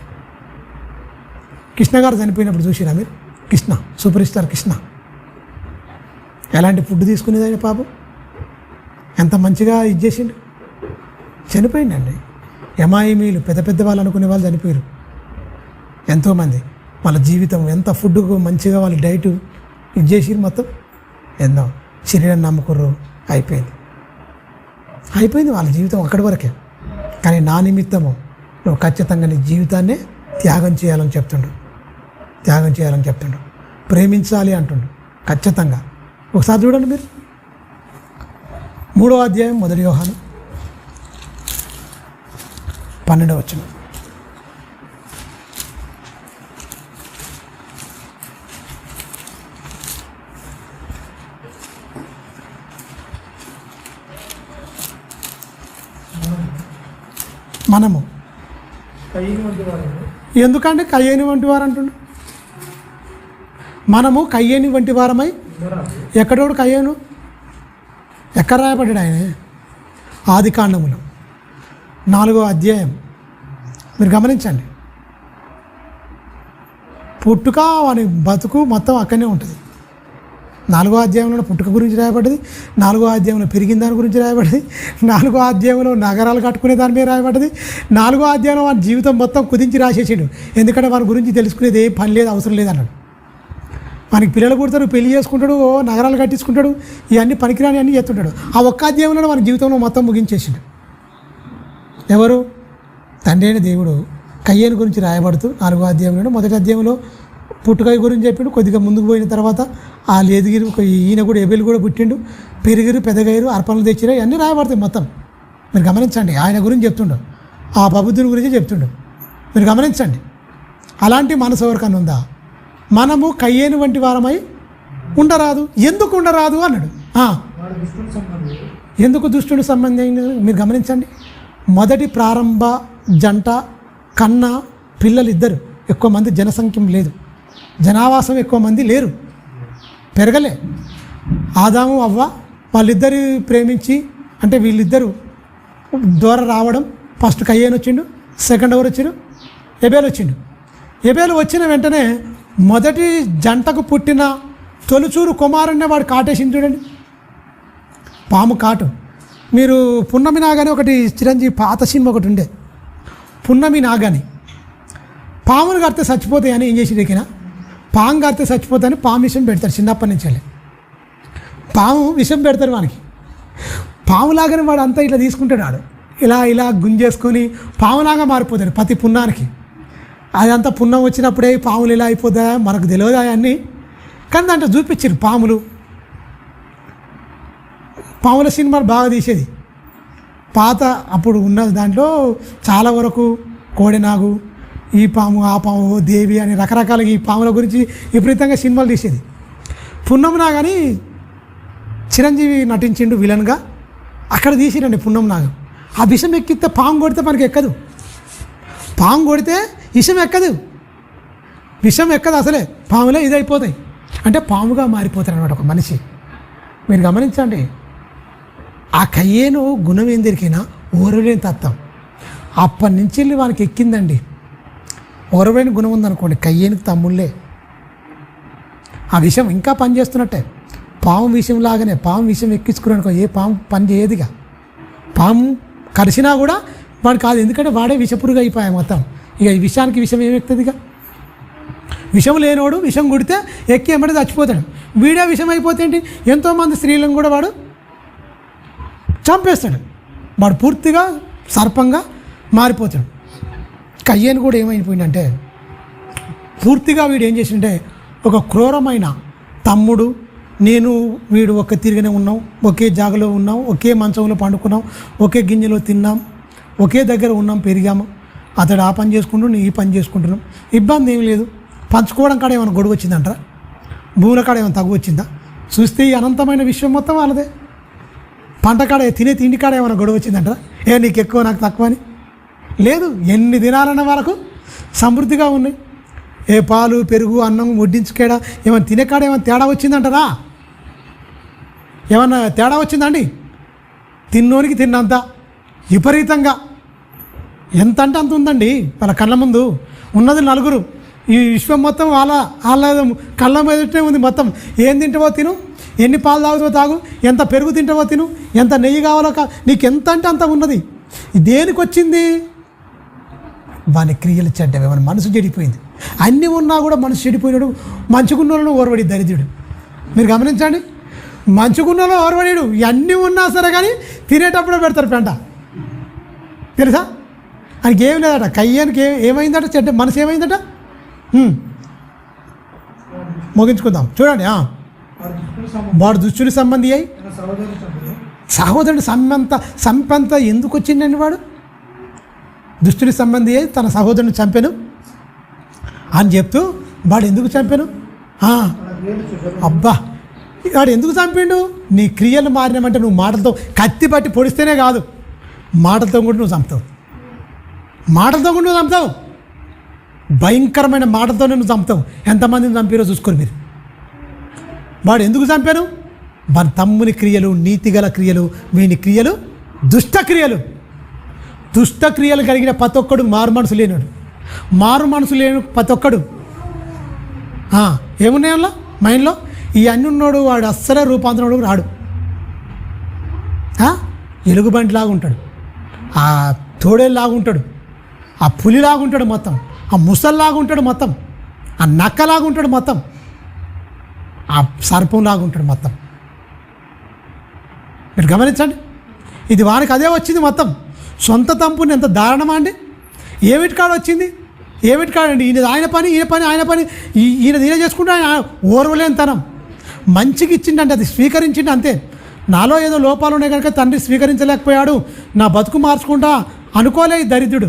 కృష్ణ గారు చనిపోయినప్పుడు చూసిరా మీరు? కృష్ణ, సూపర్ స్టార్ కృష్ణ ఎలాంటి ఫుడ్ తీసుకునేదని పాపం, ఎంత మంచిగా చేసిండు. చనిపోయిందండి. ఎమాయిమీలు పెద్ద వాళ్ళు అనుకునే వాళ్ళు చనిపోయారు ఎంతోమంది. వాళ్ళ జీవితం ఎంత ఫుడ్ మంచిగా వాళ్ళు డైట్ చేసిరు, మొత్తం ఎన్నో శరీరాన్ని నమ్ముకుర్రు, అయిపోయింది వాళ్ళ జీవితం అక్కడి వరకే. కానీ నా నిమిత్తము నువ్వు ఖచ్చితంగా నీ జీవితాన్నే త్యాగం చేయాలని చెప్తుండు, ప్రేమించాలి అంటుండు ఖచ్చితంగా. ఒకసారి చూడండి మీరు 3వ అధ్యాయం 1 యోహాను 12వ వచనం. మనము ఎందుకంటే కయ్యేని వంటి వారు అంటుండు. మనము కయ్యేని వంటి వారమై, ఎక్కడోడు కయ్యేను ఎక్కడ రాయబడ్డాడు? ఆయన ఆదికాండములో 4వ అధ్యాయం మీరు గమనించండి. పుట్టుక వాని బతుకు మొత్తం అక్కడనే ఉంటుంది. 4వ అధ్యాయంలో పుట్టుక గురించి రాయబడ్డది, 4వ అధ్యాయంలో పెరిగిన దాని గురించి రాయబడ్డది, 4వ అధ్యాయంలో నగరాలు కట్టుకునే దాని మీద రాయబడ్డది, 4వ అధ్యాయంలో వాని జీవితం మొత్తం కుదించి రాసేసాడు. ఎందుకంటే వాని గురించి తెలుసుకునేది ఏం పని లేదు, అవసరం లేదన్నాడు. మనకి పిల్లలు పుడతాడు, పెళ్లి చేసుకుంటాడు, నగరాలు కట్టించుకుంటాడు, ఇవన్నీ పనికిరాని అన్నీ చేస్తుంటాడు. ఆ ఒక్క అధ్యాయంలో మన జీవితంలో మొత్తం ముగించేసాడు. ఎవరు? తండ్రి అయిన దేవుడు కయ్యేను గురించి రాయబడుతూ 4వ అధ్యాయంలో 1వ అధ్యాయంలో పుట్టుక గురించి చెప్పిండు. కొద్దిగా ముందుకు పోయిన తర్వాత వాళ్ళు ఎదిగిరు, ఈయన కూడా ఎబెలు కూడా పుట్టిండు, పెరిగిరు, పెద్దగయ్యారు, అర్పణలు తెచ్చిరు, ఇవన్నీ రాయబడతాయి మొత్తం. మీరు గమనించండి. ఆయన గురించి చెప్తుండు, ఆ ప్రబుద్ధుని గురించి చెప్తుండు. మీరు గమనించండి. అలాంటి మనసు ఎవరికన్నా ఉందా? మనము కయ్యేను వంటి వారమై ఉండరాదు. ఎందుకు ఉండరాదు అన్నాడు. ఎందుకు దుష్టుడు సంబంధం? మీరు గమనించండి. మొదటి ప్రారంభ జంట కన్నా పిల్లలు ఇద్దరు, ఎక్కువ మంది జనసంఖ్యం లేదు, జనావాసం ఎక్కువ మంది లేరు, పెరగలే. ఆదాము అవ్వ వాళ్ళిద్దరు ప్రేమించి, అంటే వీళ్ళిద్దరూ ద్వారా రావడం, ఫస్ట్ కయ్యేను వచ్చిండు, సెకండ్ ఎవరు వచ్చిండు? ఎబేలు వచ్చిండు. ఎబేలు వచ్చిన వెంటనే మొదటి జంటకు పుట్టిన తొలుచూరు కుమారుణ్ణి వాడు కాటేసింది చూడండి, పాము కాటు. మీరు పున్నమి నాగాని ఒకటి చిరంజీవి పాత సినిమా ఒకటి ఉండే, పున్నమి నాగాని. పామును కడితే చచ్చిపోతాయని ఏం చేసి ఎక్కిన పాము గారితే చచ్చిపోతాని పాము విషం పెడతాడు చిన్నప్పటి నుంచి వెళ్ళి. పాము విషం పెడతాడు వానికి. పాములాగానే వాడు అంతా ఇట్లా తీసుకుంటాడు. వాడు ఇలా ఇలా గుంజేసుకొని పాములాగా మారిపోతాడు ప్రతి పుణ్యానికి. అదంతా పుణ్యం వచ్చినప్పుడే పాములు ఇలా అయిపోతాయా మనకు తెలియదు అవన్నీ. కానీ దాంట్లో చూపించారు పాముల సినిమాలు బాగా తీసేది. పాత అప్పుడు ఉన్న దాంట్లో చాలా వరకు కోడెనాగు, ఈ పాము ఆ పాము దేవి అని రకరకాలుగా ఈ పాముల గురించి విపరీతంగా సినిమాలు తీసేది. పున్నమ్నా కానీ చిరంజీవి నటించిండు విలన్గా, అక్కడ తీసిరండి పున్నమ్నాగం. ఆ విషం ఎక్కితే పాము కొడితే మనకి ఎక్కదు, పాము కొడితే విషం ఎక్కదు, విషం ఎక్కదు అసలే. పాములే ఇదైపోతాయి. అంటే పాముగా మారిపోతారు అన్నమాట ఒక మనిషి. మీరు గమనించండి, ఆ కయ్యేను గుణం ఏం దొరికినా ఓరలేని తత్వం అప్పటి నుంచి వెళ్ళి వానికి ఎక్కిందండి. ఓరలేని గుణం ఉందనుకోండి, కయ్యేనికి తమ్ముళ్ళే. ఆ విషయం ఇంకా పనిచేస్తున్నట్టే. పాము విషయం లాగానే పాము విషయం ఎక్కించుకున్నానుకో ఏ పాము పని చేయదుగా. పాము కరిసినా కూడా వాడు కాదు, ఎందుకంటే వాడే విషపురుగు అయిపోయాయి మొత్తం. ఇక ఈ విషయానికి విషం ఏమెక్కుతుందిగా. విషం లేనోడు విషం కుడితే ఎక్కి ఎమ్మడి చచ్చిపోతాడు. వీడే విషం అయిపోతే ఏంటి, ఎంతోమంది స్త్రీలను కూడా వాడు చంపేస్తాడు. వాడు పూర్తిగా సర్పంగా మారిపోతాడు. కయ్యేను కూడా ఏమైపోయిందంటే పూర్తిగా వీడు ఏం చేసిండే, ఒక క్రూరమైన తమ్ముడు, నేను వీడు ఒక్క తిరిగినే ఉన్నాం, ఒకే జాగలో ఉన్నాం, ఒకే మంచంలో పండుకున్నాం, ఒకే గింజలో తిన్నాం, ఒకే దగ్గర ఉన్నాం, పెరిగాము. అతడు ఆ పని చేసుకుంటూ నేను ఈ పని చేసుకుంటున్నాం, ఇబ్బంది ఏం లేదు. పంచుకోవడం కాడ ఏమైనా గొడవ వచ్చిందంటారా, భూముల కాడ ఏమైనా తగ్గు వచ్చిందా? చూస్తే ఈ అనంతమైన విషయం మొత్తం వాళ్ళదే. పంట కాడ తినే తిండి కాడ ఏమైనా గొడవ వచ్చిందంటారా, నీకు ఎక్కువ నాకు తక్కువ అని లేదు. ఎన్ని దినాలన్న వరకు సమృద్ధిగా ఉన్నాయి. ఏ పాలు పెరుగు అన్నం వడ్డించుకేడా ఏమైనా తినేకాడ ఏమైనా తేడా వచ్చిందంటారా? ఏమన్నా తేడా వచ్చిందండి? తిన్నోనికి తిన్నంత విపరీతంగా ఎంత అంటే అంత ఉందండి వాళ్ళ కళ్ళ ముందు. ఉన్నది నలుగురు, ఈ విశ్వం మొత్తం వాళ్ళ కళ్ళ మీదనే ఉంది మొత్తం. ఏం తింటావో తిను, ఎన్ని పాలు తాగుతావో తాగు, ఎంత పెరుగు తింటావో తిను, ఎంత నెయ్యి కావాలో నీకు ఎంత అంటే అంత ఉన్నది. దేనికి వచ్చింది? వాని క్రియలు చెడ్డవి, మన మనసు చెడిపోయింది. అన్నీ ఉన్నా కూడా మనసు చెడిపోయినాడు. మంచుకున్నోళ్ళను ఓర్వడి దరిద్రుడు. మీరు గమనించండి, మంచుకున్నోళ్ళు ఓర్వడీడు. ఇవన్నీ ఉన్నా సరే కానీ తినేటప్పుడే పెడతారు పెంట, తెలుసా? ఆయనకి ఏం లేదట. కయ్యానికి ఏమైందట, చెడ్డ మనసు ఏమైందట. ముగించుకుందాం చూడండి. వాడు దుష్టుని సంబంధి అయి సహోదరుడు సంపంత ఎందుకు వచ్చిందండి? వాడు దుష్టుని సంబంధి అయి తన సహోదరుని చంపాను అని చెప్తూ వాడు ఎందుకు చంపాను? అబ్బా, వాడు ఎందుకు చంపిండు? నీ క్రియలు మారినామంటే నువ్వు మాటలతో కత్తి పట్టి పొడిస్తేనే కాదు, మాటలతో కూడా నువ్వు చంపుతావు. మాటలతో కూడా నువ్వు చంపుతావు. భయంకరమైన మాటలతో నువ్వు చంపుతావు. ఎంతమందిని చంపారో చూసుకొని మీరు. వాడు ఎందుకు చంపాను? వాడి తమ్ముని క్రియలు నీతిగల క్రియలు, వీని క్రియలు దుష్టక్రియలు. దుష్టక్రియలు కలిగిన ప్రతి ఒక్కడు మారు మనసు లేనాడు. మారు మనసు లేని ప్రతి ఒక్కడు ఏమున్నాయి అలా మైండ్లో? ఈ అన్ని ఉన్నాడు వాడు అస్సలే రూపాంతరుడు రాడు. ఎలుగుబంటిలాగా ఉంటాడు, ఆ తోడేలాగా ఉంటాడు, ఆ పులిలాగా ఉంటాడు మొత్తం, ఆ ముసల్లాగా ఉంటాడు మొత్తం, ఆ నక్కలాగా ఉంటాడు మొత్తం, ఆ సర్పంలాగా ఉంటాడు మొత్తం. మీరు గమనించండి, ఇది వానికి అదే వచ్చింది మొత్తం. సొంత తంపుని ఎంత దారుణమా అండి! ఏమిటి కాడ వచ్చింది? ఏమిటి కాడండి? ఆయన పని ఆయన పని ఈయన చేసుకుంటే ఆయన ఓర్వలేనితనం. మంచికి ఇచ్చిండంటే అది స్వీకరించిండి అంతే. నాలో ఏదో లోపాలు ఉన్నాయి కనుక తండ్రి స్వీకరించలేకపోయాడు, నా బతుకు మార్చుకుంటా అనుకోలే ఈ దరిద్రుడు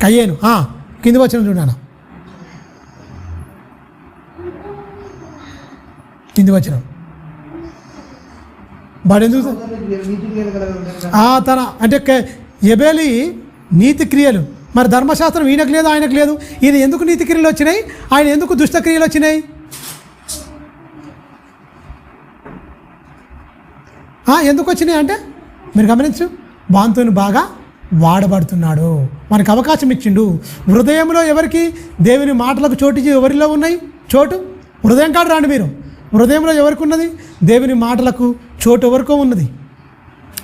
కయ్యేను. కింది వచ్చిన చూడాను, కింది వచ్చిన వాడెందుకు తన అంటే ఎబేలి నీతి క్రియలు. మరి ధర్మశాస్త్రం ఈయనకు లేదు, ఆయనకు లేదు. ఈయన ఎందుకు నీతి క్రియలు వచ్చినాయి, ఆయన ఎందుకు దుష్టక్రియలు వచ్చినాయి? ఎందుకు వచ్చినాయి అంటే మీరు గమనించు, వాంతోని బాగా వాడబడుతున్నాడు. మనకు అవకాశం ఇచ్చిండు. హృదయంలో ఎవరికి దేవుని మాటలకు చోటు ఎవరిలో ఉన్నాయి? చోటు హృదయం కాదు. రాండి మీరు, హృదయంలో ఎవరికి ఉన్నది? దేవుని మాటలకు చోటు ఎవరికో ఉన్నది.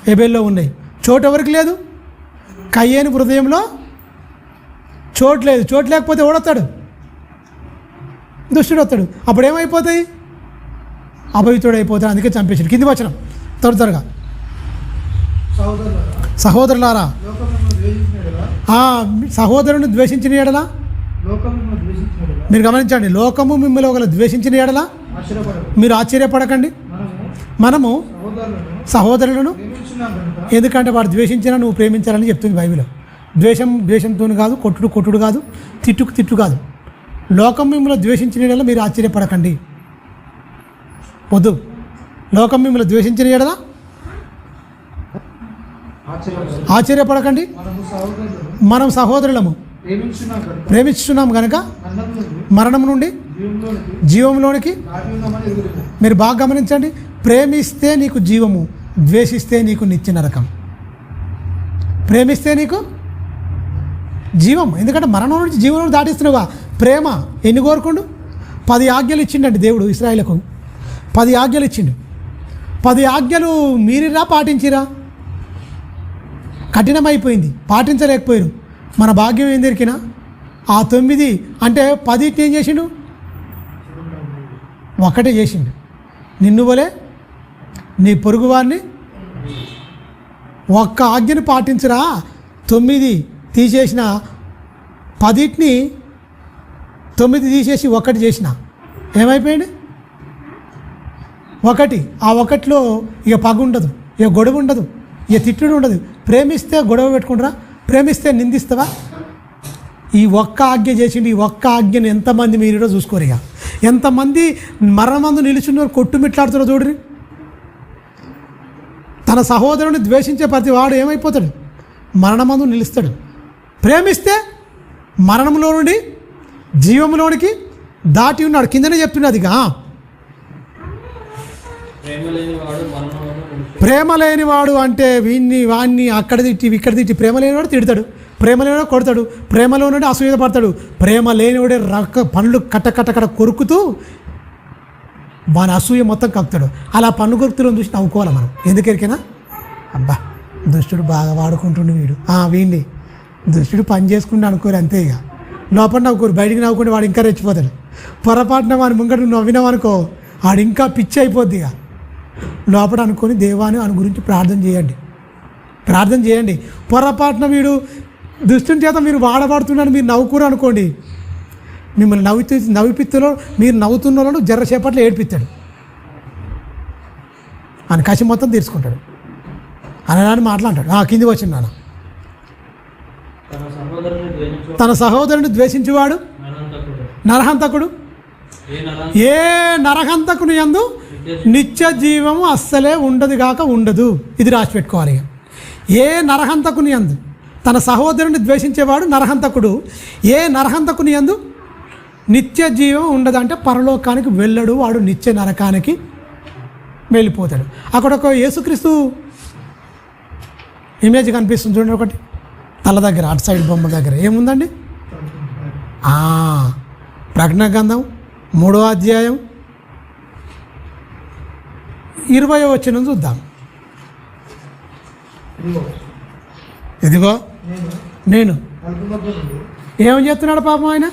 హేబేల్లో ఉన్నాయి. చోటు ఎవరికి లేదు? కయ్యేని హృదయంలో చోటు లేదు. చోటు లేకపోతే ఓడతాడు. దుష్టుడు వస్తాడు. అప్పుడు ఏమైపోతాయి? అపవిత్రుడు అయిపోతాడు. అందుకే చంపేసాడు. కింది వచనం త్వరగా. సహోదరులారా, సహోదరుని ద్వేషించిన ఎడల మీరు గమనించండి, లోకము మిమ్మల్ని ఒకరు ద్వేషించిన ఎడల మీరు ఆశ్చర్యపడకండి. మనము సహోదరులను, ఎందుకంటే వాడు ద్వేషించినా నువ్వు ప్రేమించాలని చెప్తుంది బైబిల్. ద్వేషంతో కాదు, కొట్టుడు కాదు, తిట్టు కాదు. లోకం మిమ్మల్ని ద్వేషించిన ఎడల మీరు ఆశ్చర్యపడకండి. వద్దు. లోకం మిమ్మల్ని ద్వేషించిన ఎడల ఆశ్చర్యపడకండి. మనం సహోదరులము ప్రేమించున్నాం కనుక మరణం నుండి జీవంలోనికి. మీరు బాగా గమనించండి, ప్రేమిస్తే నీకు జీవము, ద్వేషిస్తే నీకు నిత్య నరకం. ప్రేమిస్తే నీకు జీవం, ఎందుకంటే మరణం నుంచి జీవం దాటిస్తున్నావా. ప్రేమ ఎన్ని కోరుకుండు? 10 ఆజ్ఞలు ఇచ్చిండండి దేవుడు ఇశ్రాయేలుకు. 10 ఆజ్ఞలు ఇచ్చిండు. 10 ఆజ్ఞలు మీరిరా పాటించిరా? కఠినమైపోయింది, పాటించలేకపోయారు. మన భాగ్యం ఏం దొరికినా ఆ 9 అంటే 10 ఏం చేసిండు? ఒకటే చేసిండు. నిన్ను వలే నీ పొరుగు వారిని. ఒక్క ఆజ్ఞను పాటించరా. 9 తీసేసిన, 10ని 9 తీసేసి 1 చేసిన ఏమైపోయింది? 1. ఆ 1లో ఇక పగ ఉండదు, ఇక గొడవ ఉండదు, ఇక తిట్టుడు ఉండదు. ప్రేమిస్తే గొడవ పెట్టుకుంటారా? ప్రేమిస్తే నిందిస్తావా? ఈ ఒక్క ఆజ్ఞ చేసిండు. ఈ ఒక్క ఆజ్ఞను ఎంతమంది మీరు చూసుకోరు. ఇక ఎంతమంది మరణమందు నిలుచున్నారు, కొట్టుమిట్లాడుతారో చూడరి. తన సహోదరుని ద్వేషించే ప్రతి వాడు ఏమైపోతాడు? మరణమందు నిలుస్తాడు. ప్రేమిస్తే మరణంలో నుండి జీవంలోనికి దాటి ఉన్నాడు. కిందనే చెప్తున్నదిగా, ప్రేమ లేనివాడు అంటే వాణ్ణి అక్కడ తిట్టి ఇక్కడ తిట్టి. ప్రేమ లేనివాడు తిడతాడు, ప్రేమ లేనివాడు కొడతాడు, ప్రేమలో నుండి అసూయ పడతాడు. ప్రేమ లేనివాడే పండ్లు కట్ట కొరుకుతూ వాని అసూయ మొత్తం కక్కుతాడు. అలా పన్ను కొరుకుతులను చూసి నవ్వుకోవాలి మనం. ఎందుకెరికైనా అబ్బా దుష్టుడు బాగా వాడుకుంటుండు వీడు, వీడిని దుష్టుడు పని చేసుకుంటూ అనుకోరు. అంతే ఇక లోపల నవ్వుకోరు, బయటికి నవ్వుకుంటే వాడు ఇంకా రెచ్చిపోతాడు. పొరపాటున వాని ముంగట నవ్వినామనుకో వాడు ఇంకా పిచ్చి అయిపోద్ది. ఇక లోపల అనుకొని దేవాని వాని గురించి ప్రార్థన చేయండి. పొరపాటున వీడు దుష్టుని చేత మీరు వాడబడుతున్నాడు మీరు నవ్వుకోరు అనుకోండి, మిమ్మల్ని నవ్విపిత్తులో మీరు నవ్వుతున్న వాళ్ళు జర్రసేపట్లో ఏడిపిస్తాడు. ఆయన కసి మొత్తం తీర్చుకుంటాడు. అనరాని మాట్లాడతాడు. కింది వచ్చింది నాన్న. తన సహోదరుని ద్వేషించేవాడు నరహంతకుడు. ఏ నరహంతకుని యందు నిత్య జీవము అస్సలే ఉండదు. ఇది రాసి పెట్టుకోవాలి. ఏ నరహంతకుని యందు, తన సహోదరుని ద్వేషించేవాడు నరహంతకుడు. ఏ నరహంతకుని యందు నిత్య జీవం ఉండదు. అంటే పరలోకానికి వెళ్ళడు, వాడు నిత్య నరకానికి వెళ్ళిపోతాడు. అక్కడ ఒక యేసుక్రీస్తు ఇమేజ్ కనిపిస్తుంది చూడండి, ఒకటి తల దగ్గర అటు సైడ్ బొమ్మ దగ్గర ఏముందండి? ప్రకటన గ్రంథం 3వ అధ్యాయం 20వ వచనం చూద్దాం. ఇదిగో నేను ఏం చేస్తున్నాడు పాపం ఆయన?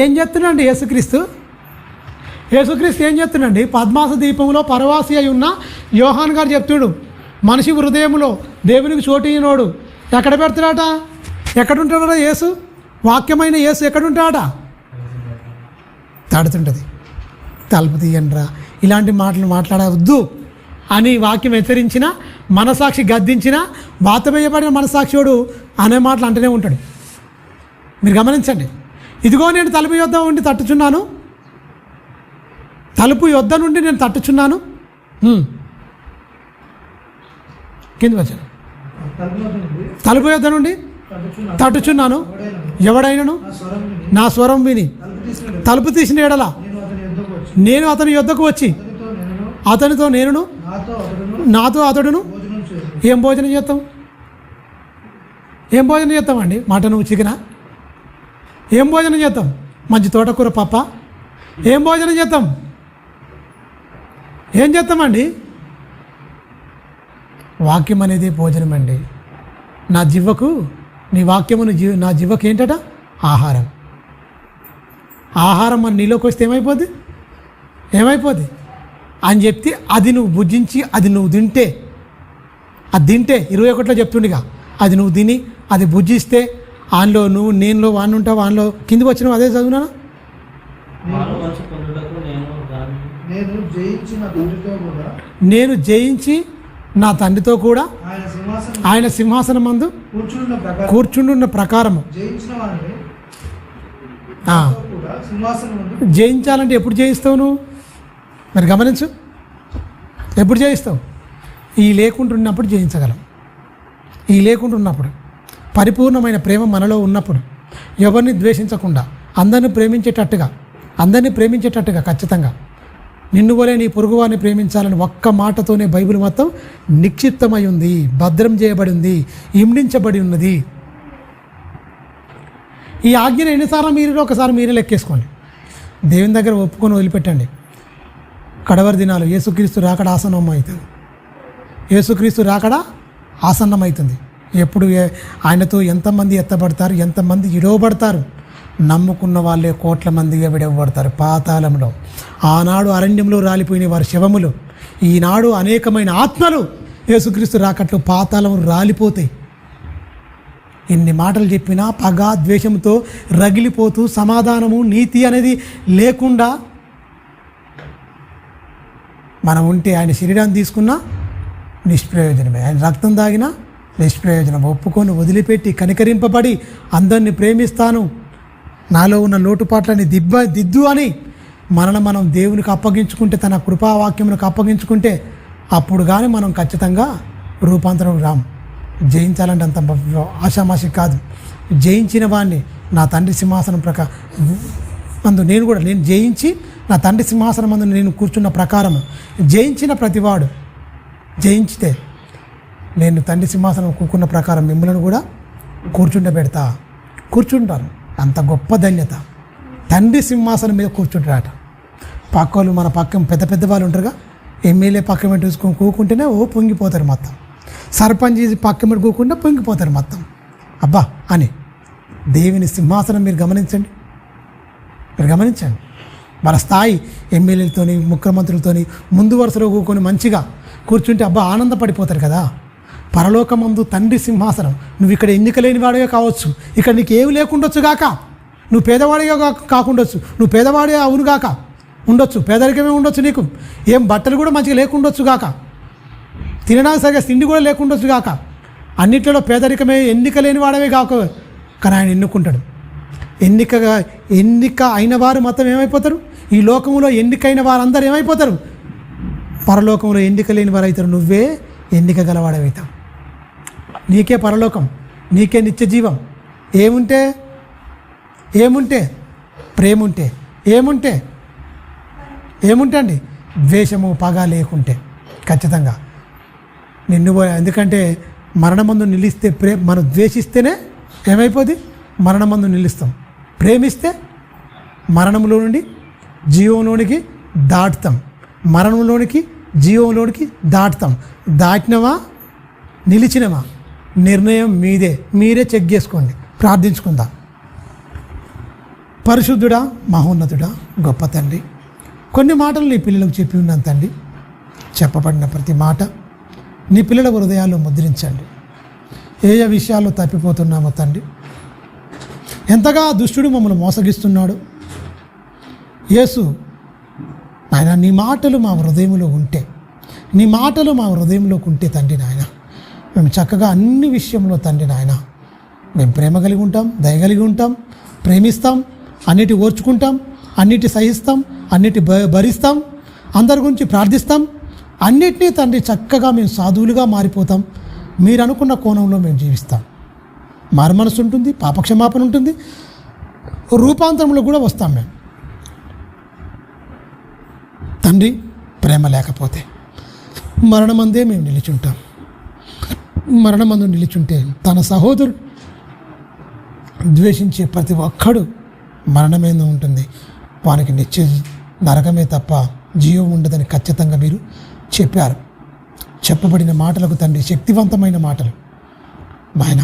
ఏం చేస్తున్నాడు యేసుక్రీస్తు ఏం చేస్తున్నాండి? పద్మాస దీపంలో పరవాసి అయి ఉన్న యోహాన్ గారు చెప్తుడు, మనిషి హృదయంలో దేవునికి చోటినోడు ఎక్కడ పెడతాడట? ఎక్కడుంటాడట యేసు? వాక్యమైన యేసు ఎక్కడుంటాడట? తాడుతుంటుంది. తలుపు తీయండిరా, ఇలాంటి మాటలు మాట్లాడవద్దు అని వాక్యం హెచ్చరించిన, మనసాక్షి గద్దించిన, వాతమేయబడిన మనసాక్షియోడు అనే మాటలు అంటూనే ఉంటాడు. మీరు గమనించండి. ఇదిగో నేను తలుపు యొద్ద ఉండి తట్టుచున్నాను, తలుపు యొద్ద నుండి నేను తట్టుచున్నాను. కింద వచ్చాను. తలుపు యొద్ద నుండి తట్టుచున్నాను, ఎవడైనను నా స్వరం విని తలుపు తీసిన ఎడల నేను అతని యొద్దకు వచ్చి అతనితో నేనును నాతో అతడును ఏం భోజనం చేస్తామండి? మటను, చికెనా? ఏం భోజనం చేస్తాం? మంచి తోటకూర పప్ప? ఏం భోజనం చేస్తామండి? వాక్యం అనేది భోజనం అండి. నా జివ్వకు నీ వాక్యము నా జివ్వకు ఏంటట? ఆహారం. ఆహారం మన నీలోకి వస్తే ఏమైపోద్ది అని చెప్తే అది నువ్వు భుజించి అది నువ్వు తింటే 21లో చెప్తుండగా అది నువ్వు తిని అది భుజిస్తే ఆన్లో నువ్వు నేనులో వాడిని ఉంటావు వాన్లో కిందికి వచ్చినావు. అదే చదువునా మారు మనసు పొందుటకు నేను జయించి నా తండ్రితో కూడా ఆయన సింహాసనం మందు కూర్చుండున్న ప్రకారము. జయించాలంటే ఎప్పుడు జయిస్తావు నువ్వు? మరి గమనించు, ఎప్పుడు జయిస్తావు? ఈ లేకుంటున్నప్పుడు జయించగలం. ఈ లేకుంటున్నప్పుడు పరిపూర్ణమైన ప్రేమ మనలో ఉన్నప్పుడు, ఎవరిని ద్వేషించకుండా అందరిని ప్రేమించేటట్టుగా ఖచ్చితంగా నిన్ను వలే నీ పొరుగువారిని ప్రేమించాలని ఒక్క మాటతోనే బైబిల్ మొత్తం నిక్షిప్తమై ఉంది, భద్రం చేయబడి ఉంది, ఇమిడించబడి ఉన్నది. ఈ ఆజ్ఞను ఎన్నిసార్లు ఒకసారి మీరే లెక్కేసుకోండి. దేవుని దగ్గర ఒప్పుకొని వదిలిపెట్టండి. కడవరి దినాలు యేసుక్రీస్తు రాకడ ఆసన్నమవుతుంది. ఎప్పుడు ఆయనతో ఎంతమంది ఎత్తబడతారు, ఎంతమంది ఇడవబడతారు? నమ్ముకున్న వాళ్ళే కోట్ల మందిగా విడవబడతారు పాతాళంలో. ఆనాడు అరణ్యంలో రాలిపోయిన వారి శవములు, ఈనాడు అనేకమైన ఆత్మలు యేసుక్రీస్తు రాకట్లు పాతాళం రాలిపోతాయి. ఇన్ని మాటలు చెప్పినా పగ ద్వేషంతో రగిలిపోతూ సమాధానము నీతి అనేది లేకుండా మనం ఉంటే ఆయన శరీరాన్ని తీసుకున్నా నిష్ప్రయోజనమే, ఆయన రక్తం తాగినా నిష్ప్రయోజనం. ఒప్పుకొని వదిలిపెట్టి కనికరింపబడి అందరినీ ప్రేమిస్తాను, నాలో ఉన్న లోటుపాట్లని దిద్దు అని మనం దేవునికి అప్పగించుకుంటే, తన కృపావాక్యములకు అప్పగించుకుంటే అప్పుడు కానీ మనం ఖచ్చితంగా రూపాంతరం రాము. జయించాలంటే అంత ఆషామాషి కాదు. జయించిన వాడిని నా తండ్రి సింహాసనం నేను జయించి నా తండ్రి సింహాసనం మందు నేను కూర్చున్న ప్రకారము జయించిన ప్రతివాడు జయించితే నేను తండ్రి సింహాసనం కూర్చున్న ప్రకారం మిమ్మల్ని కూడా కూర్చుంటాను. అంత గొప్ప ధన్యత. తండ్రి సింహాసనం మీద కూర్చుంటారట. పక్కలు మన పక్కన పెద్ద వాళ్ళు ఉంటారుగా, ఎమ్మెల్యే పక్క మీద చూసుకొని కూకుంటేనే పొంగిపోతారు మొత్తం. సర్పంచ్ పక్క మీద కూకుంటే పొంగిపోతారు మొత్తం. అబ్బా అని దేవుని సింహాసనం మీరు గమనించండి. వాళ్ళ స్థాయి ఎమ్మెల్యేలతోని ముఖ్యమంత్రులతోని ముందు వరుసలో కూకొని మంచిగా కూర్చుంటే అబ్బా ఆనందపడిపోతారు కదా. పరలోకమందు తండ్రి సింహాసనం. నువ్వు ఇక్కడ ఎన్నిక లేని వాడివే కావచ్చు, ఇక్కడ నీకు ఏమి లేకుండొచ్చు గాక, నువ్వు పేదవాడిగా కాకుండొచ్చు, నువ్వు పేదవాడిగా అవును గాక ఉండొచ్చు, పేదరికమే ఉండొచ్చు, నీకు ఏం బట్టలు కూడా మంచిగా లేకుండొచ్చు గాక, తినడానికి సరిగా తిండి కూడా లేకుండొచ్చు గాక, అన్నిట్లలో పేదరికమే, ఎన్నిక లేని వాడవే కాక, కానీ ఆయన ఎన్నుకుంటాడు. ఎన్నిక అయిన వారు మొత్తం ఏమైపోతారు? ఈ లోకంలో ఎన్నికైన వారందరూ ఏమైపోతారు? పరలోకంలో ఎన్నిక లేని వారు అవుతారు. నువ్వే ఎన్నిక గలవాడవుతావు. నీకే పరలోకం, నీకే నిత్య జీవం. ఏముంటే ప్రేమ ఉంటే, ఏముంటే అండి ద్వేషము పగ లేకుంటే ఖచ్చితంగా ఎందుకంటే మరణమందు నిలిస్తే మనం ద్వేషిస్తేనే ఏమైపోద్ది? మరణమందు నిలుస్తాం. ప్రేమిస్తే మరణంలో నుండి జీవంలోనికి దాటుతాం, మరణంలోనికి జీవంలోనికి దాటుతాం. దాటినవా నిలిచినవా నిర్ణయం మీరే చెక్ చేసుకోండి. ప్రార్థించుకుందాం. పరిశుద్ధుడా, మహోన్నతుడా, గొప్ప తండ్రి, కొన్ని మాటలు నీ పిల్లలకు చెప్పి ఉన్నాను తండ్రి. చెప్పబడిన ప్రతి మాట నీ పిల్లల హృదయాల్లో ముద్రించండి. ఏ విషయాల్లో తప్పిపోతున్నామో తండ్రి, ఎంతగా దుష్టుడు మమ్మల్ని మోసగిస్తున్నాడు. యేసు నాయన, నీ మాటలు మా హృదయంలో ఉంటే, నీ మాటలు మా హృదయంలోకి ఉంటే తండ్రి నాయన, మేము చక్కగా అన్ని విషయంలో తండ్రి నాయన మేము ప్రేమ కలిగి ఉంటాం, దయ కలిగి ఉంటాం, ప్రేమిస్తాం, అన్నిటి ఓర్చుకుంటాం, అన్నిటి సహిస్తాం, అన్నిటి భరిస్తాం, అందరి గురించి ప్రార్థిస్తాం. అన్నిటినీ తండ్రి చక్కగా మేము సాధువులుగా మారిపోతాం. మీరు అనుకున్న కోణంలో మేము జీవిస్తాం. మారుమనసు ఉంటుంది, పాపక్షమాపణ ఉంటుంది, రూపాంతరంలో కూడా వస్తాం మేము. తండ్రి, ప్రేమ లేకపోతే మరణమందే మేము నిలిచుంటాం. మరణమందు నిలిచుంటే తన సహోదరుడు ద్వేషించే ప్రతి ఒక్కడు మరణమేదో ఉంటుంది, వానికి నిత్య నరకమే తప్ప జీవం ఉండదని ఖచ్చితంగా మీరు చెప్పారు. చెప్పబడిన మాటలకు తండ్రి శక్తివంతమైన మాటలు ఆయన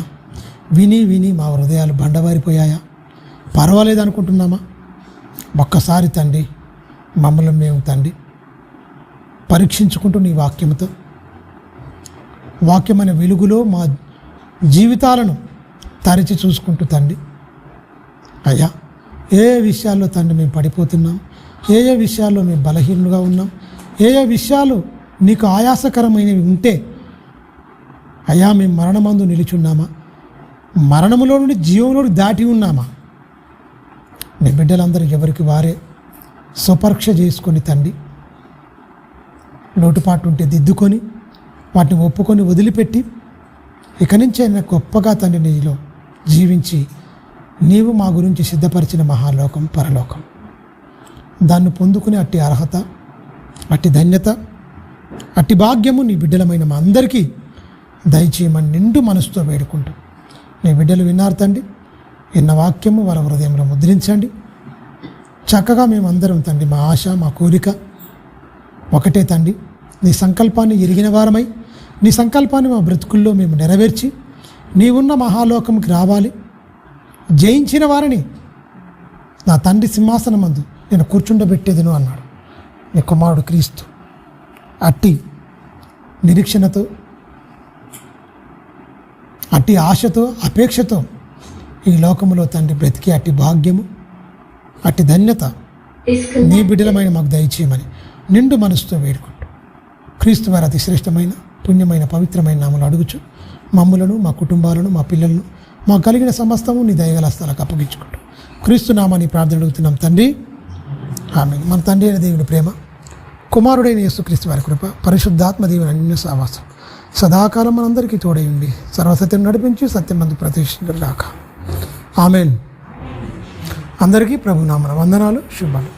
విని మా హృదయాలు బండవారిపోయాయా? పర్వాలేదు అనుకుంటున్నామా? ఒక్కసారి తండ్రి మమ్మల్ని మేము తండ్రి పరీక్షించుకుంటూ నీ వాక్యముతో వాక్యమైన వెలుగులో మా జీవితాలను తరచి చూసుకుంటూ తండ్రి అయ్యా ఏ విషయాల్లో తండ్రి మేము పడిపోతున్నాం, ఏ విషయాల్లో మేము బలహీనంగా ఉన్నాం, ఏ విషయాలు నీకు ఆయాసకరమైనవి ఉంటే అయ్యా మేము మరణమందు నిలుచున్నామా, మరణములో నుండి జీవంలోకి దాటి ఉన్నామా, నీ బిడ్డలందరూ ఎవరికి వారే స్వపరీక్ష చేసుకొని తండ్రి లోటుపాటు ఉంటే దిద్దుకొని వాటిని ఒప్పుకొని వదిలిపెట్టి ఇక నుంచి అయినా గొప్పగా తండ్రి నీలో జీవించి నీవు మా గురించి సిద్ధపరిచిన మహాలోకం పరలోకం దాన్ని పొందుకునే అట్టి అర్హత, అట్టి ధన్యత, అట్టి భాగ్యము నీ బిడ్డలమైన మా అందరికీ దయచేయమని నిండు మనసుతో వేడుకుంటాం. నీ బిడ్డలు విన్నారు తండ్రి, విన్న వాక్యము వారి హృదయంలో ముద్రించండి. చక్కగా మేమందరం తండ్రి మా ఆశ మా కోరిక ఒకటే తండ్రి, నీ సంకల్పాన్ని ఎరిగిన వారమై నీ సంకల్పాన్ని మా బ్రతుకుల్లో మేము నెరవేర్చి నీవున్న మహాలోకంకి రావాలి. జయించిన వారిని నా తండ్రి సింహాసనం మందు నేను కూర్చుండబెట్టేదిను అన్నాడు నీ కుమారుడు క్రీస్తు. అట్టి నిరీక్షణతో, అట్టి ఆశతో, అపేక్షతో ఈ లోకములో తండ్రి బ్రతికి అట్టి భాగ్యము, అట్టి ధన్యత నీ బిడ్డలమైన మాకు దయచేయమని నిండు మనసుతో వేడుకుంటూ క్రీస్తు వారి అతి శ్రేష్టమైన పుణ్యమైన పవిత్రమైన నామలు అడుగుచు మమ్ములను, మా కుటుంబాలను, మా పిల్లలను, మా కలిగిన సమస్తము నీ దయగల స్థలకు అప్పగించుకుంటూ క్రీస్తు నామాన్ని ప్రార్థన అడుగుతున్నాం తండ్రి, ఆమేన్. మన తండ్రి అయిన దేవుని ప్రేమ, కుమారుడైన యేసుక్రీస్తు వారి కృప, పరిశుద్ధాత్మ దేవుని అన్య సహవాసం సదాకాలం మనందరికీ తోడై ఉండి సర్వసత్యం నడిపించి సత్యం మందు ప్రతిష్ఠించుగాక. ఆమేన్. అందరికీ ప్రభు నామమున వందనాలు, శుభాలు.